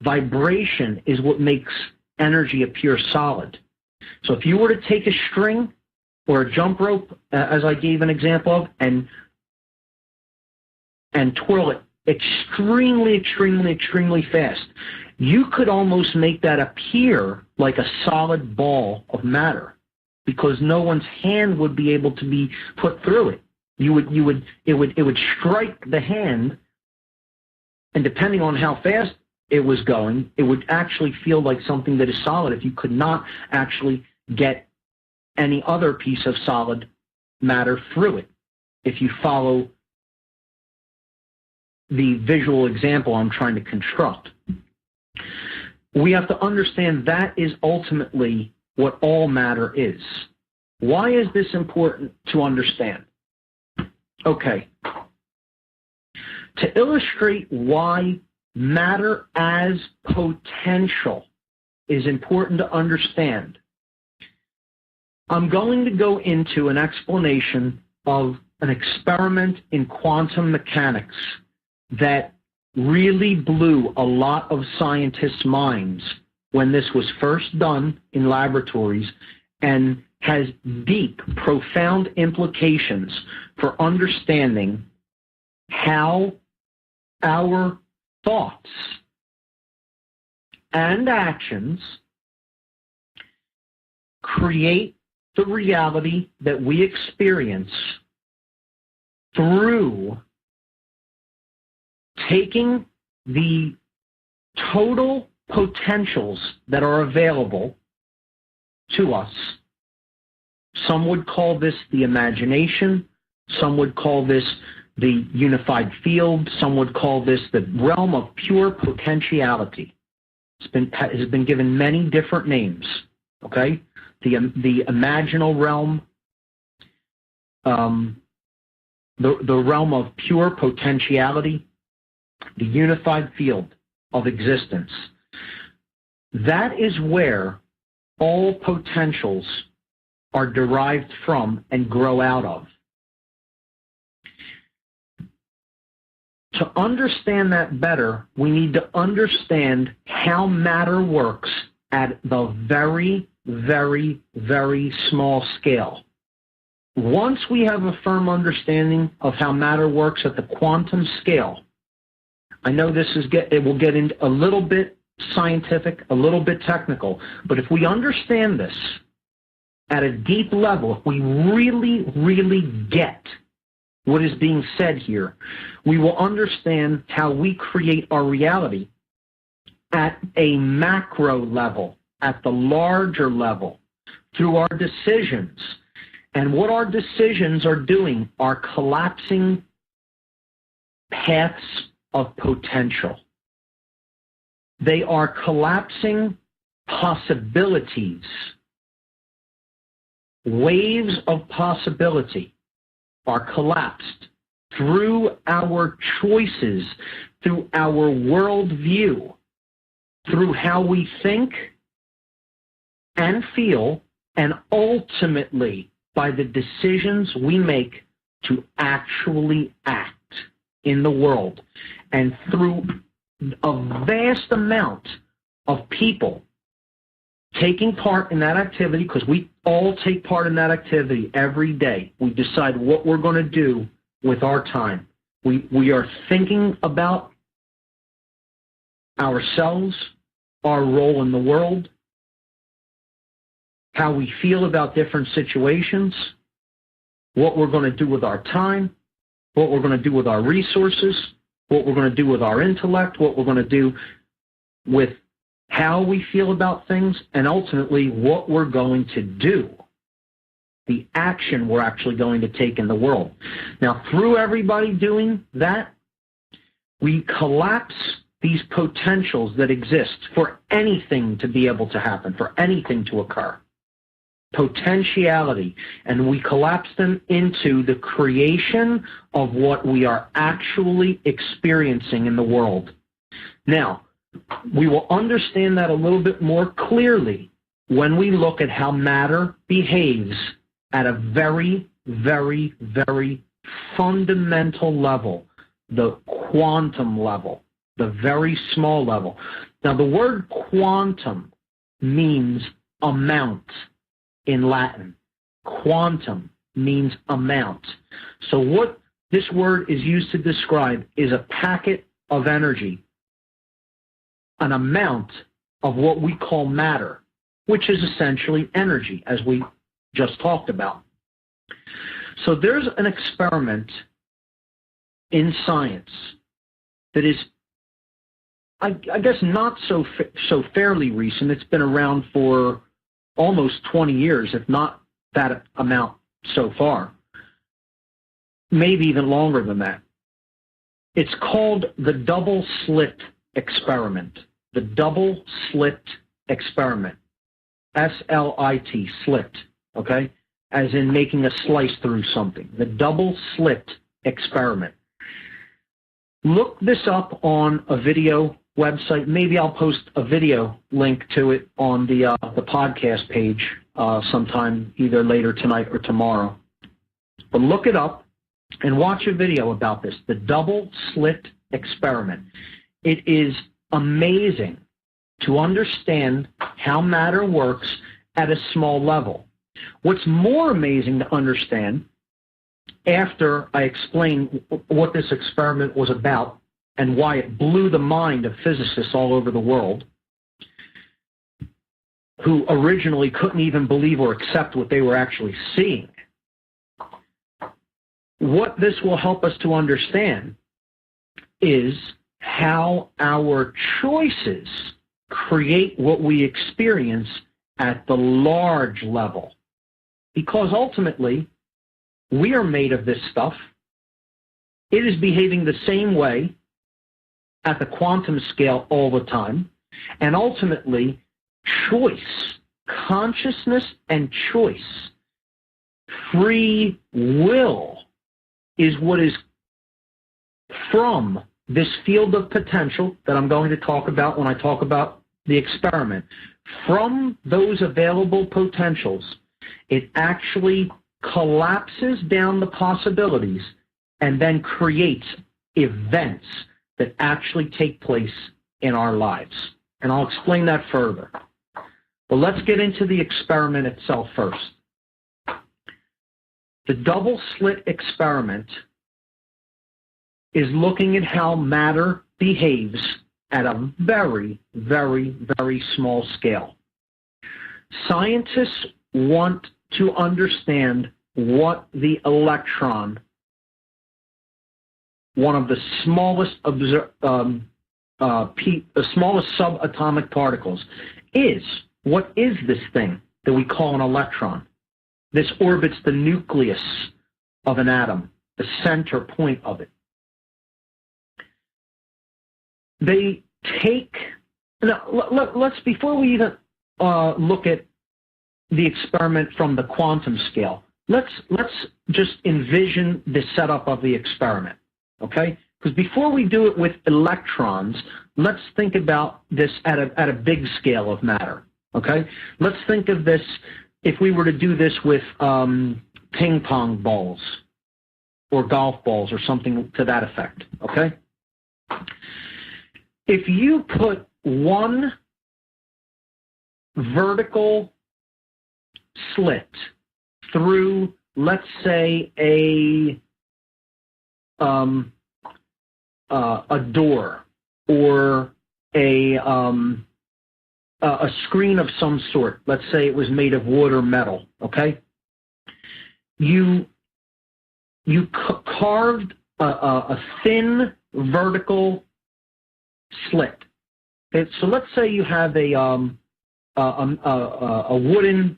Vibration is what makes energy appear solid. So if you were to take a string or a jump rope, as I gave an example of, and twirl it extremely, extremely, extremely fast, you could almost make that appear like a solid ball of matter, because no one's hand would be able to be put through it. It would strike the hand, and depending on how fast it was going, it would actually feel like something that is solid if you could not actually get any other piece of solid matter through it. If you follow the visual example I'm trying to construct, we have to understand that is ultimately what all matter is. Why is this important to understand? Okay. To illustrate why matter as potential is important to understand, I'm going to go into an explanation of an experiment in quantum mechanics that really blew a lot of scientists' minds when this was first done in laboratories, and has deep, profound implications for understanding how our thoughts and actions create the reality that we experience through taking the total potentials that are available to us. Some would call this the imagination. Some would call this the unified field. Some would call this the realm of pure potentiality. It has been given many different names. Okay, the imaginal realm, the realm of pure potentiality, the unified field of existence. That is where all potentials are derived from and grow out of. To understand that better, we need to understand how matter works at the very very, very small scale. Once we have a firm understanding of how matter works at the quantum scale, I know it will get into a little bit scientific, a little bit technical, but if we understand this at a deep level, if we really, really get what is being said here, we will understand how we create our reality at a macro level, at the larger level, through our decisions. And what our decisions are doing are collapsing paths of potential. They are collapsing possibilities. Waves of possibility are collapsed through our choices, through our worldview, through how we think and feel, and ultimately by the decisions we make to actually act in the world. And through a vast amount of people taking part in that activity, because we all take part in that activity every day. We decide what we're going to do with our time. We are thinking about ourselves, our role in the world, how we feel about different situations, what we're going to do with our time, what we're going to do with our resources, what we're going to do with our intellect, what we're going to do with how we feel about things, and ultimately what we're going to do, the action we're actually going to take in the world. Now, through everybody doing that, we collapse these potentials that exist for anything to be able to happen, for anything to occur. Potentiality, and we collapse them into the creation of what we are actually experiencing in the world. Now, we will understand that a little bit more clearly when we look at how matter behaves at a very, very, very fundamental level, the quantum level, the very small level. Now, the word quantum means amount in Latin. Quantum means amount. So what this word is used to describe is a packet of energy, an amount of what we call matter, which is essentially energy, as we just talked about. So there's an experiment in science that is, I guess, not so fairly recent. It's been around for almost 20 years, if not that amount so far, maybe even longer than that. It's called the double slit experiment. The double slit experiment. S-L-I-T, slit, okay? As in making a slice through something. The double slit experiment. Look this up on a video website. Maybe I'll post a video link to it on the podcast page sometime either later tonight or tomorrow. But look it up and watch a video about this, the double slit experiment. It is amazing to understand how matter works at a small level. What's more amazing to understand, after I explain what this experiment was about and why it blew the mind of physicists all over the world, who originally couldn't even believe or accept what they were actually seeing, what this will help us to understand is how our choices create what we experience at the large level. Because ultimately, we are made of this stuff. It is behaving the same way at the quantum scale all the time. And ultimately, choice, consciousness and choice, free will is what is from this field of potential that I'm going to talk about when I talk about the experiment. From those available potentials, it actually collapses down the possibilities and then creates events that actually take place in our lives. And I'll explain that further. Well, let's get into the experiment itself first. The double slit experiment is looking at how matter behaves at a very, very, very small scale. Scientists want to understand what the electron, one of the smallest subatomic particles, is. What is this thing that we call an electron? This orbits the nucleus of an atom, the center point of it. They take, now, let's, before we even look at the experiment from the quantum scale, let's just envision the setup of the experiment, okay? Because before we do it with electrons, let's think about this at a big scale of matter, okay? Let's think of this, if we were to do this with ping pong balls or golf balls or something to that effect, okay? If you put one vertical slit through, let's say, a door or a screen of some sort, let's say it was made of wood or metal, okay? You carved a thin vertical slit. Okay, so let's say you have a wooden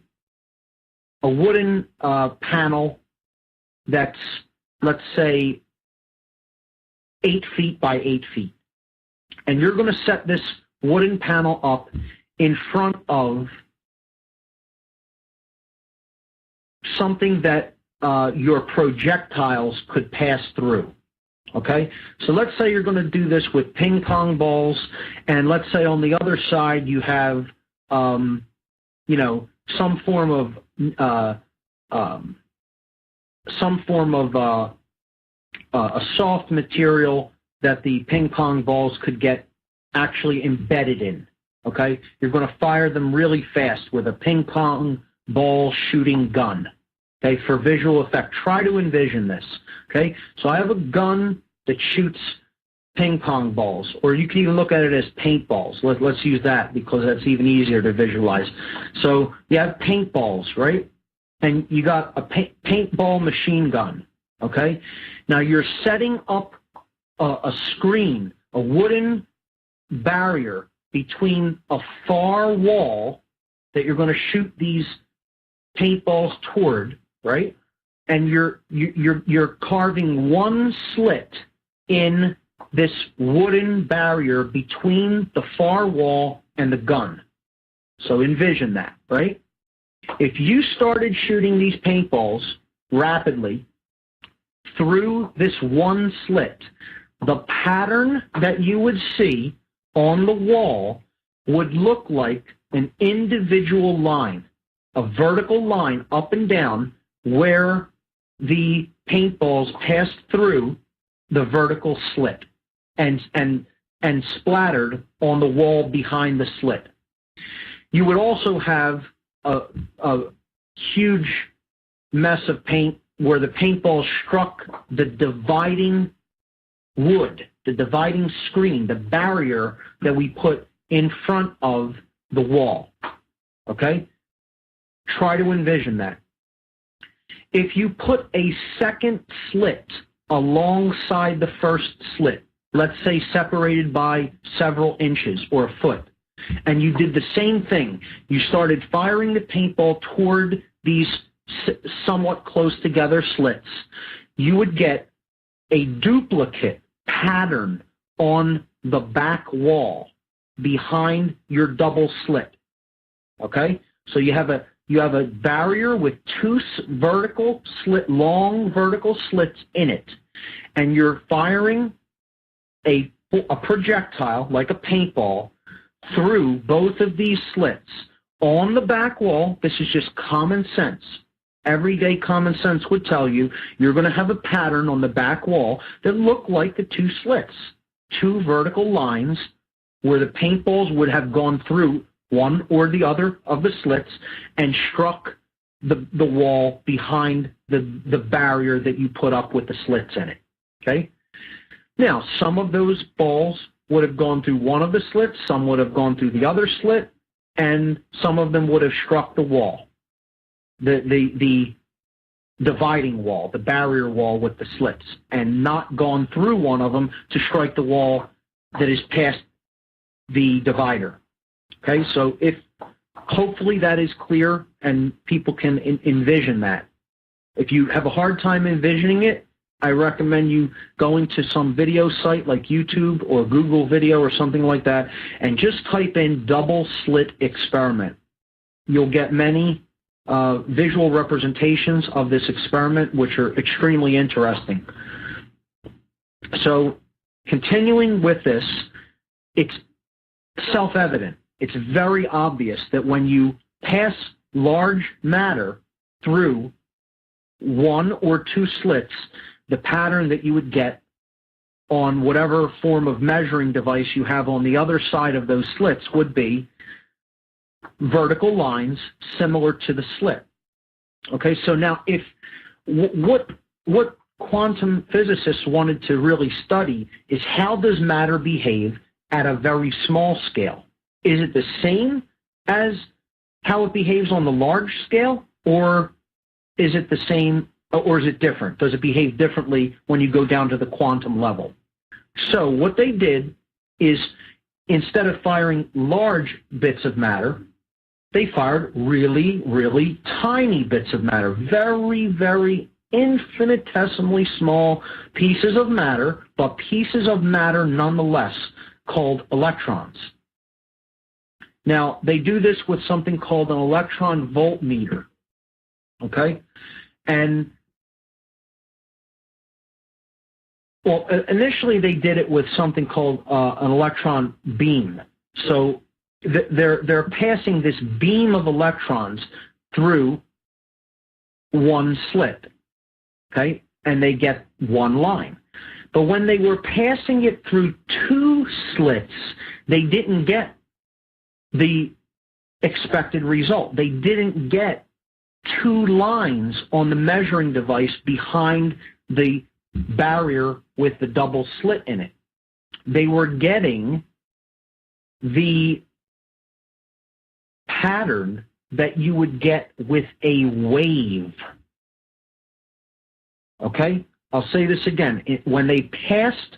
panel that's, let's say, 8 feet by 8 feet, and you're going to set this wooden panel up in front of something that your projectiles could pass through. Okay, so let's say you're going to do this with ping pong balls, and let's say on the other side you have, you know, some form of a soft material that the ping pong balls could get actually embedded in. Okay, you're going to fire them really fast with a ping pong ball shooting gun. Okay, for visual effect, try to envision this. Okay, so I have a gun that shoots ping pong balls, or you can even look at it as paintballs. Let's use that because that's even easier to visualize. So you have paintballs, right? And you got a paintball machine gun. Okay, now you're setting up a screen, a wooden barrier between a far wall that you're going to shoot these paintballs toward, right? And you're carving one slit in this wooden barrier between the far wall and the gun. So envision that, right? If you started shooting these paintballs rapidly through this one slit, the pattern that you would see on the wall would look like an individual line, a vertical line up and down where the paintballs passed through the vertical slit and splattered on the wall behind the slit. You would also have a huge mess of paint where the paintball struck the dividing wood, the dividing screen, the barrier that we put in front of the wall. Okay? Try to envision that. If you put a second slit alongside the first slit, let's say separated by several inches or a foot, and you did the same thing, you started firing the paintball toward these somewhat close together slits, you would get a duplicate pattern on the back wall behind your double slit. Okay? So you have a barrier with two long vertical slits in it, and you're firing a projectile like a paintball through both of these slits on the back wall. This is just common sense. Everyday common sense would tell you you're going to have a pattern on the back wall that look like the two slits, two vertical lines where the paintballs would have gone through one or the other of the slits, and struck the wall behind the barrier that you put up with the slits in it. Okay? Now, some of those balls would have gone through one of the slits, some would have gone through the other slit, and some of them would have struck the wall, the dividing wall, the barrier wall with the slits, and not gone through one of them to strike the wall that is past the divider. Okay, so hopefully that is clear and people can envision that. If you have a hard time envisioning it, I recommend you going to some video site like YouTube or Google Video or something like that and just type in double slit experiment. You'll get many visual representations of this experiment, which are extremely interesting. So continuing with this, it's self-evident. It's very obvious that when you pass large matter through one or two slits, the pattern that you would get on whatever form of measuring device you have on the other side of those slits would be vertical lines similar to the slit. Okay, so now what quantum physicists wanted to really study is how does matter behave at a very small scale? Is it the same as how it behaves on the large scale, or is it the same, or is it different? Does it behave differently when you go down to the quantum level? So what they did is, instead of firing large bits of matter, they fired really, really tiny bits of matter, very, very infinitesimally small pieces of matter, but pieces of matter nonetheless, called electrons. Now, they do this with something called an electron voltmeter, okay? And, well, initially they did it with something called an electron beam. So they're passing this beam of electrons through one slit, okay? And they get one line. But when they were passing it through two slits, they didn't get the expected result. They didn't get two lines on the measuring device behind the barrier with the double slit in it. They were getting the pattern that you would get with a wave. Okay? I'll say this again. When they passed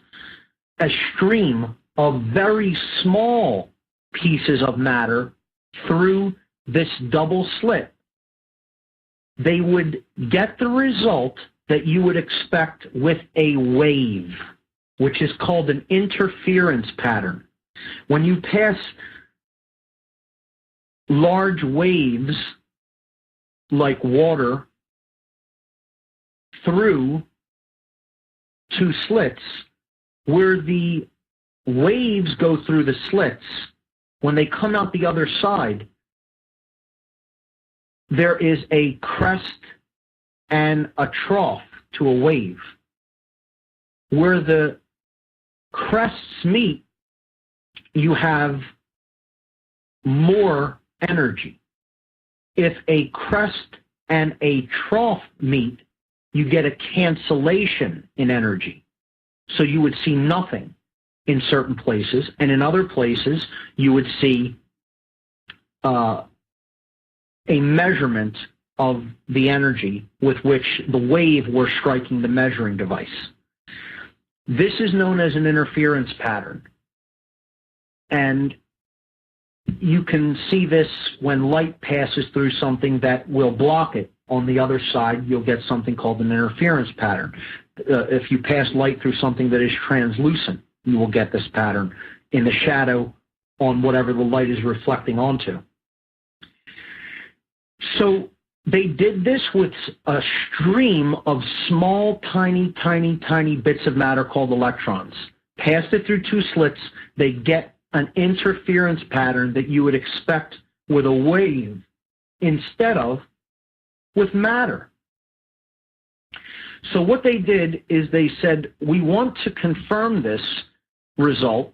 a stream of very small pieces of matter through this double slit, they would get the result that you would expect with a wave, which is called an interference pattern. When you pass large waves like water through two slits, where the waves go through the slits, when they come out the other side, there is a crest and a trough to a wave. Where the crests meet, you have more energy. If a crest and a trough meet, you get a cancellation in energy. So you would see nothing in certain places, and in other places you would see a measurement of the energy with which the wave were striking the measuring device. This is known as an interference pattern. And you can see this when light passes through something that will block it. On the other side, you'll get something called an interference pattern. If you pass light through something that is translucent, you will get this pattern in the shadow on whatever the light is reflecting onto. So they did this with a stream of small, tiny, tiny, tiny bits of matter called electrons. Passed it through two slits, they get an interference pattern that you would expect with a wave instead of with matter. So what they did is they said, we want to confirm this result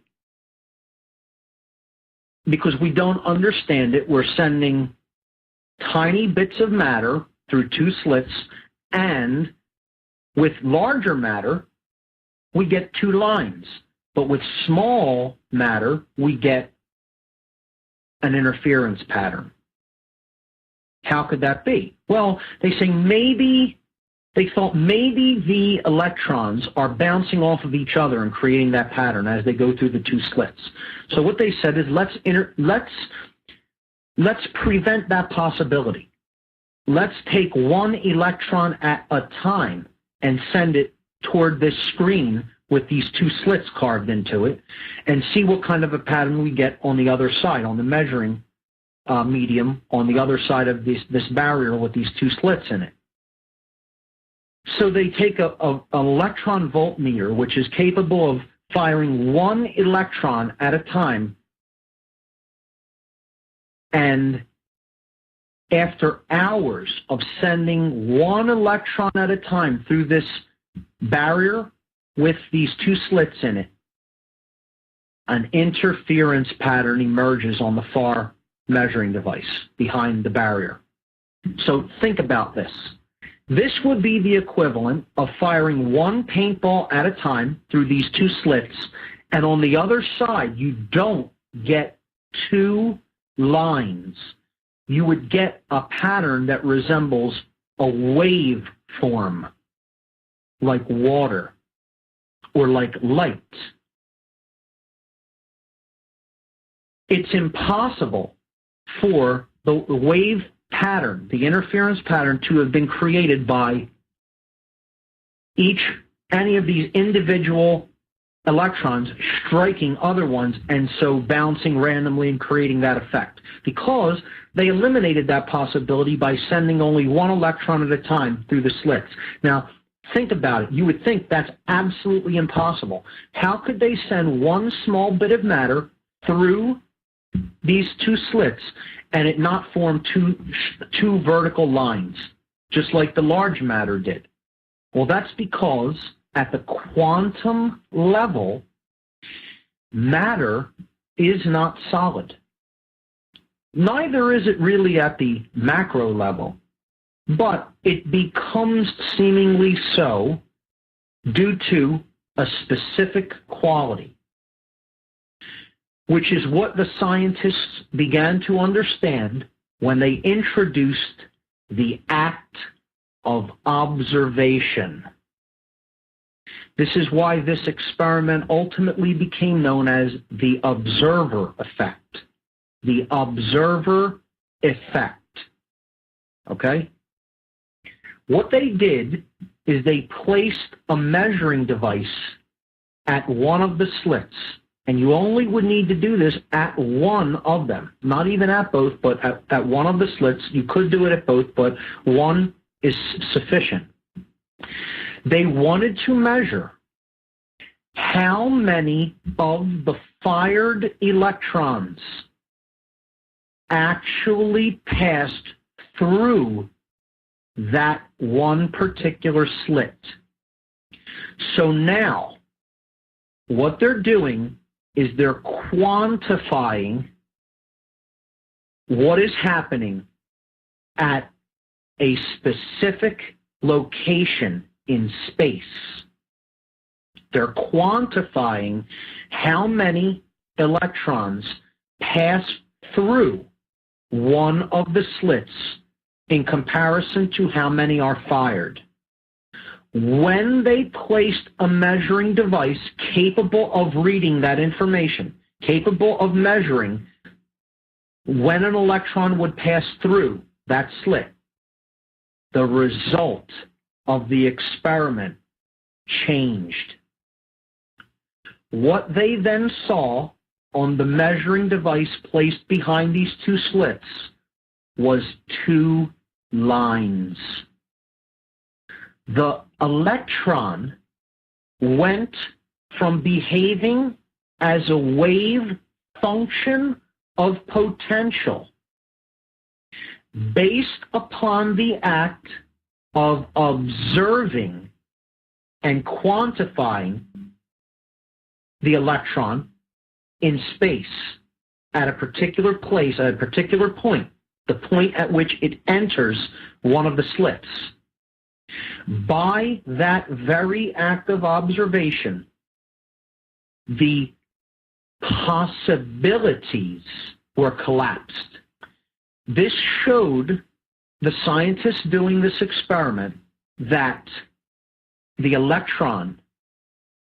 because we don't understand it, we're sending tiny bits of matter through two slits, and with larger matter, we get two lines. But with small matter, we get an interference pattern. How could that be? Well, they thought maybe the electrons are bouncing off of each other and creating that pattern as they go through the two slits. So what they said is let's prevent that possibility. Let's take one electron at a time and send it toward this screen with these two slits carved into it and see what kind of a pattern we get on the other side, on the measuring medium, on the other side of this barrier with these two slits in it. So they take an electron voltmeter, which is capable of firing one electron at a time, and after hours of sending one electron at a time through this barrier with these two slits in it, an interference pattern emerges on the far measuring device behind the barrier. So think about this. This would be the equivalent of firing one paintball at a time through these two slits, and on the other side, you don't get two lines. You would get a pattern that resembles a wave form, like water or like light. It's impossible for the wave pattern, the interference pattern, to have been created by any of these individual electrons striking other ones and so bouncing randomly and creating that effect, because they eliminated that possibility by sending only one electron at a time through the slits. Now, think about it. You would think that's absolutely impossible. How could they send one small bit of matter through these two slits and it not form two vertical lines, just like the large matter did? Well, that's because at the quantum level, matter is not solid. Neither is it really at the macro level, but it becomes seemingly so due to a specific quality, which is what the scientists began to understand when they introduced the act of observation. This is why this experiment ultimately became known as the observer effect. The observer effect. Okay? What they did is they placed a measuring device at one of the slits. And you only would need to do this at one of them, not even at both, but at one of the slits. You could do it at both, but one is sufficient. They wanted to measure how many of the fired electrons actually passed through that one particular slit. So now, what they're doing is they're quantifying what is happening at a specific location in space. They're quantifying how many electrons pass through one of the slits in comparison to how many are fired. When they placed a measuring device capable of reading that information, capable of measuring when an electron would pass through that slit, the result of the experiment changed. What they then saw on the measuring device placed behind these two slits was two lines. The electron went from behaving as a wave function of potential based upon the act of observing and quantifying the electron in space, at a particular place, at a particular point, the point at which it enters one of the slits. By that very act of observation, the possibilities were collapsed. This showed the scientists doing this experiment that the electron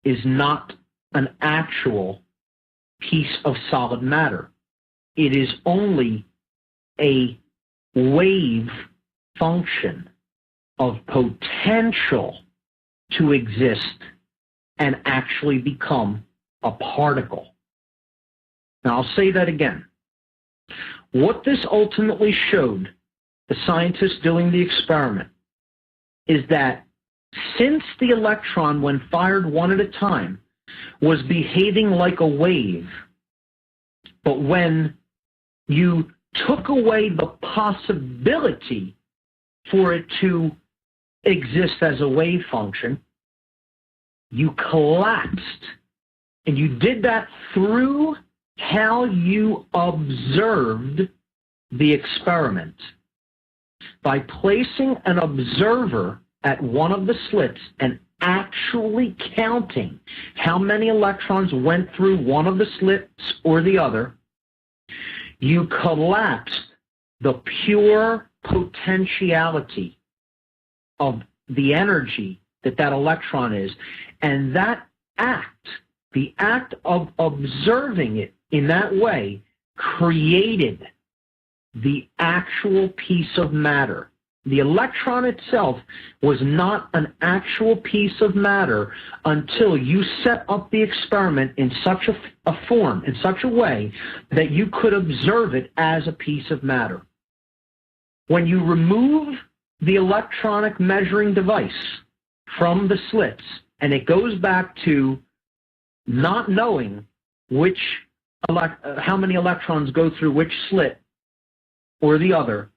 is not an actual piece of solid matter. It is only a wave function of potential to exist and actually become a particle. Now, I'll say that again. What this ultimately showed the scientists doing the experiment is that since the electron, when fired one at a time, was behaving like a wave, but when you took away the possibility for it to exist as a wave function, you collapsed. And you did that through how you observed the experiment. By placing an observer at one of the slits and actually counting how many electrons went through one of the slits or the other, you collapsed the pure potentiality of the energy that that electron is. And that act, the act of observing it in that way, created the actual piece of matter. The electron itself was not an actual piece of matter until you set up the experiment in such a form, in such a way that you could observe it as a piece of matter. When you remove the electronic measuring device from the slits, and it goes back to not knowing how many electrons go through which slit or the other,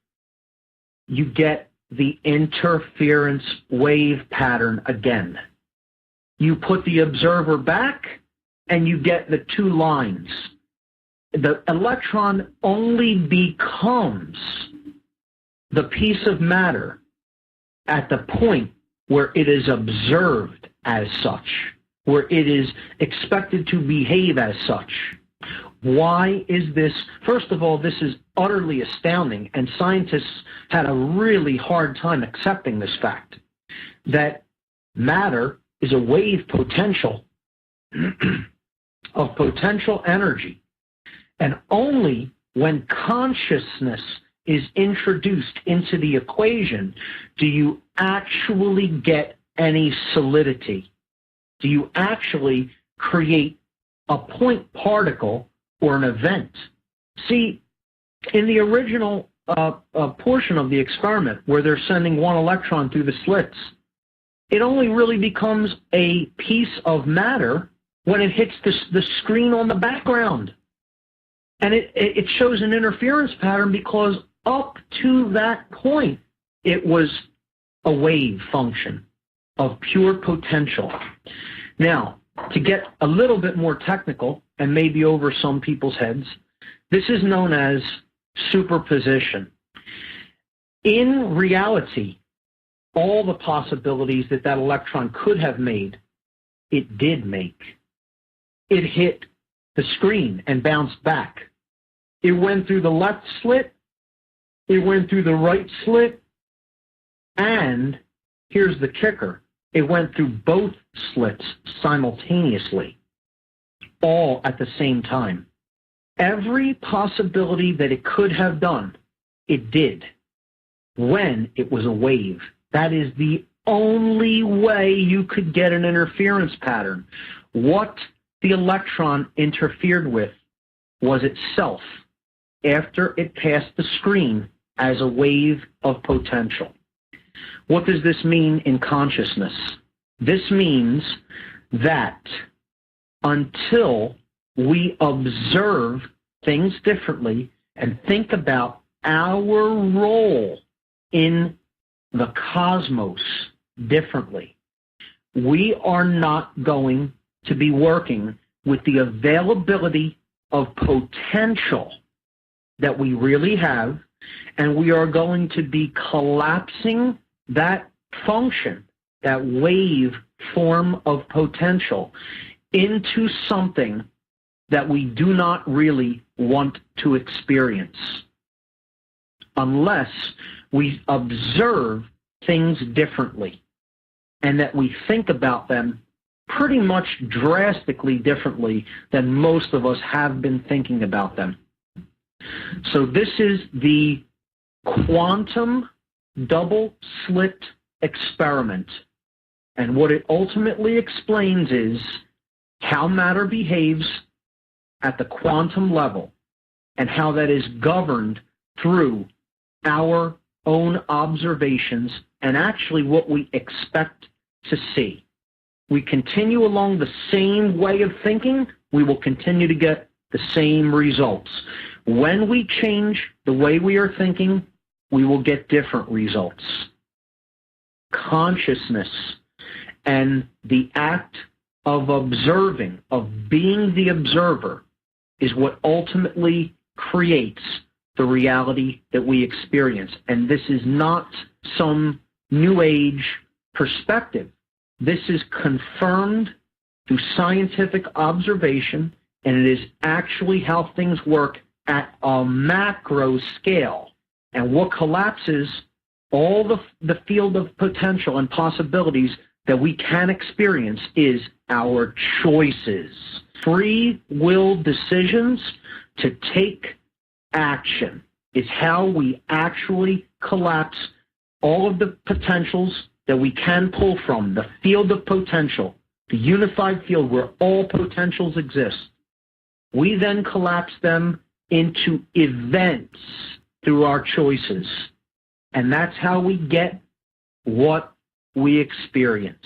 you get the interference wave pattern again. You put the observer back, and you get the two lines. The electron only becomes the piece of matter at the point where it is observed as such, where it is expected to behave as such. Why is this? First of all, this is utterly astounding, and scientists had a really hard time accepting this fact, that matter is a wave potential of potential energy, and only when consciousness is introduced into the equation do you actually get any solidity. Do you actually create a point particle or an event? See, in the original portion of the experiment where they're sending one electron through the slits, it only really becomes a piece of matter when it hits the screen on the background. And it shows an interference pattern because up to that point, it was a wave function of pure potential. Now, to get a little bit more technical, and maybe over some people's heads, this is known as superposition. In reality, all the possibilities that electron could have made, it did make. It hit the screen and bounced back. It went through the left slit, it went through the right slit, and here's the kicker, it went through both slits simultaneously, all at the same time. Every possibility that it could have done, it did, when it was a wave. That is the only way you could get an interference pattern. What the electron interfered with was itself after it passed the screen as a wave of potential. What does this mean in consciousness? This means that until we observe things differently and think about our role in the cosmos differently, we are not going to be working with the availability of potential that we really have, and we are going to be collapsing that function, that wave form of potential, into something that we do not really want to experience unless we observe things differently and that we think about them pretty much drastically differently than most of us have been thinking about them. So this is the quantum double slit experiment. And what it ultimately explains is how matter behaves at the quantum level and how that is governed through our own observations and actually what we expect to see. We continue along the same way of thinking, we will continue to get the same results. When we change the way we are thinking, we will get different results. Consciousness and the act of observing, of being the observer, is what ultimately creates the reality that we experience. And this is not some New Age perspective. This is confirmed through scientific observation, and it is actually how things work at a macro scale. And what collapses all the field of potential and possibilities that we can experience is our choices. Free will decisions to take action is how we actually collapse all of the potentials that we can pull from, the field of potential, the unified field where all potentials exist. We then collapse them into events through our choices. And that's how we get what we experience.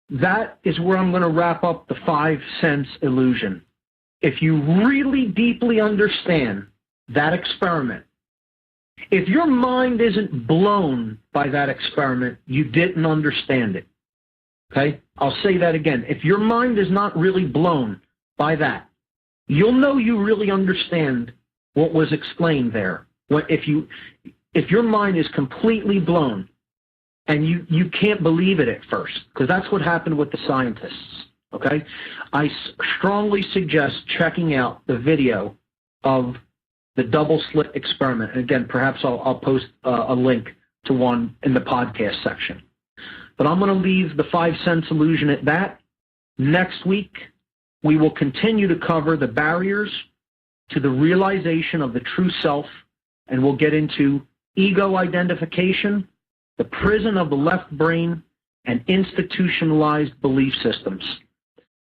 That is where I'm going to wrap up the 5 sense illusion. If you really deeply understand that experiment, if your mind isn't blown by that experiment, you didn't understand it. Okay? I'll say that again. If your mind is not really blown by that, you'll know you really understand what was explained there. If your mind is completely blown and you can't believe it at first, because that's what happened with the scientists. Okay? I strongly suggest checking out the video of the double slit experiment. And again, perhaps I'll post a link to one in the podcast section. But I'm going to leave the 5 sense illusion at that. Next week, we will continue to cover the barriers to the realization of the true self, and we'll get into ego identification, the prison of the left brain, and institutionalized belief systems.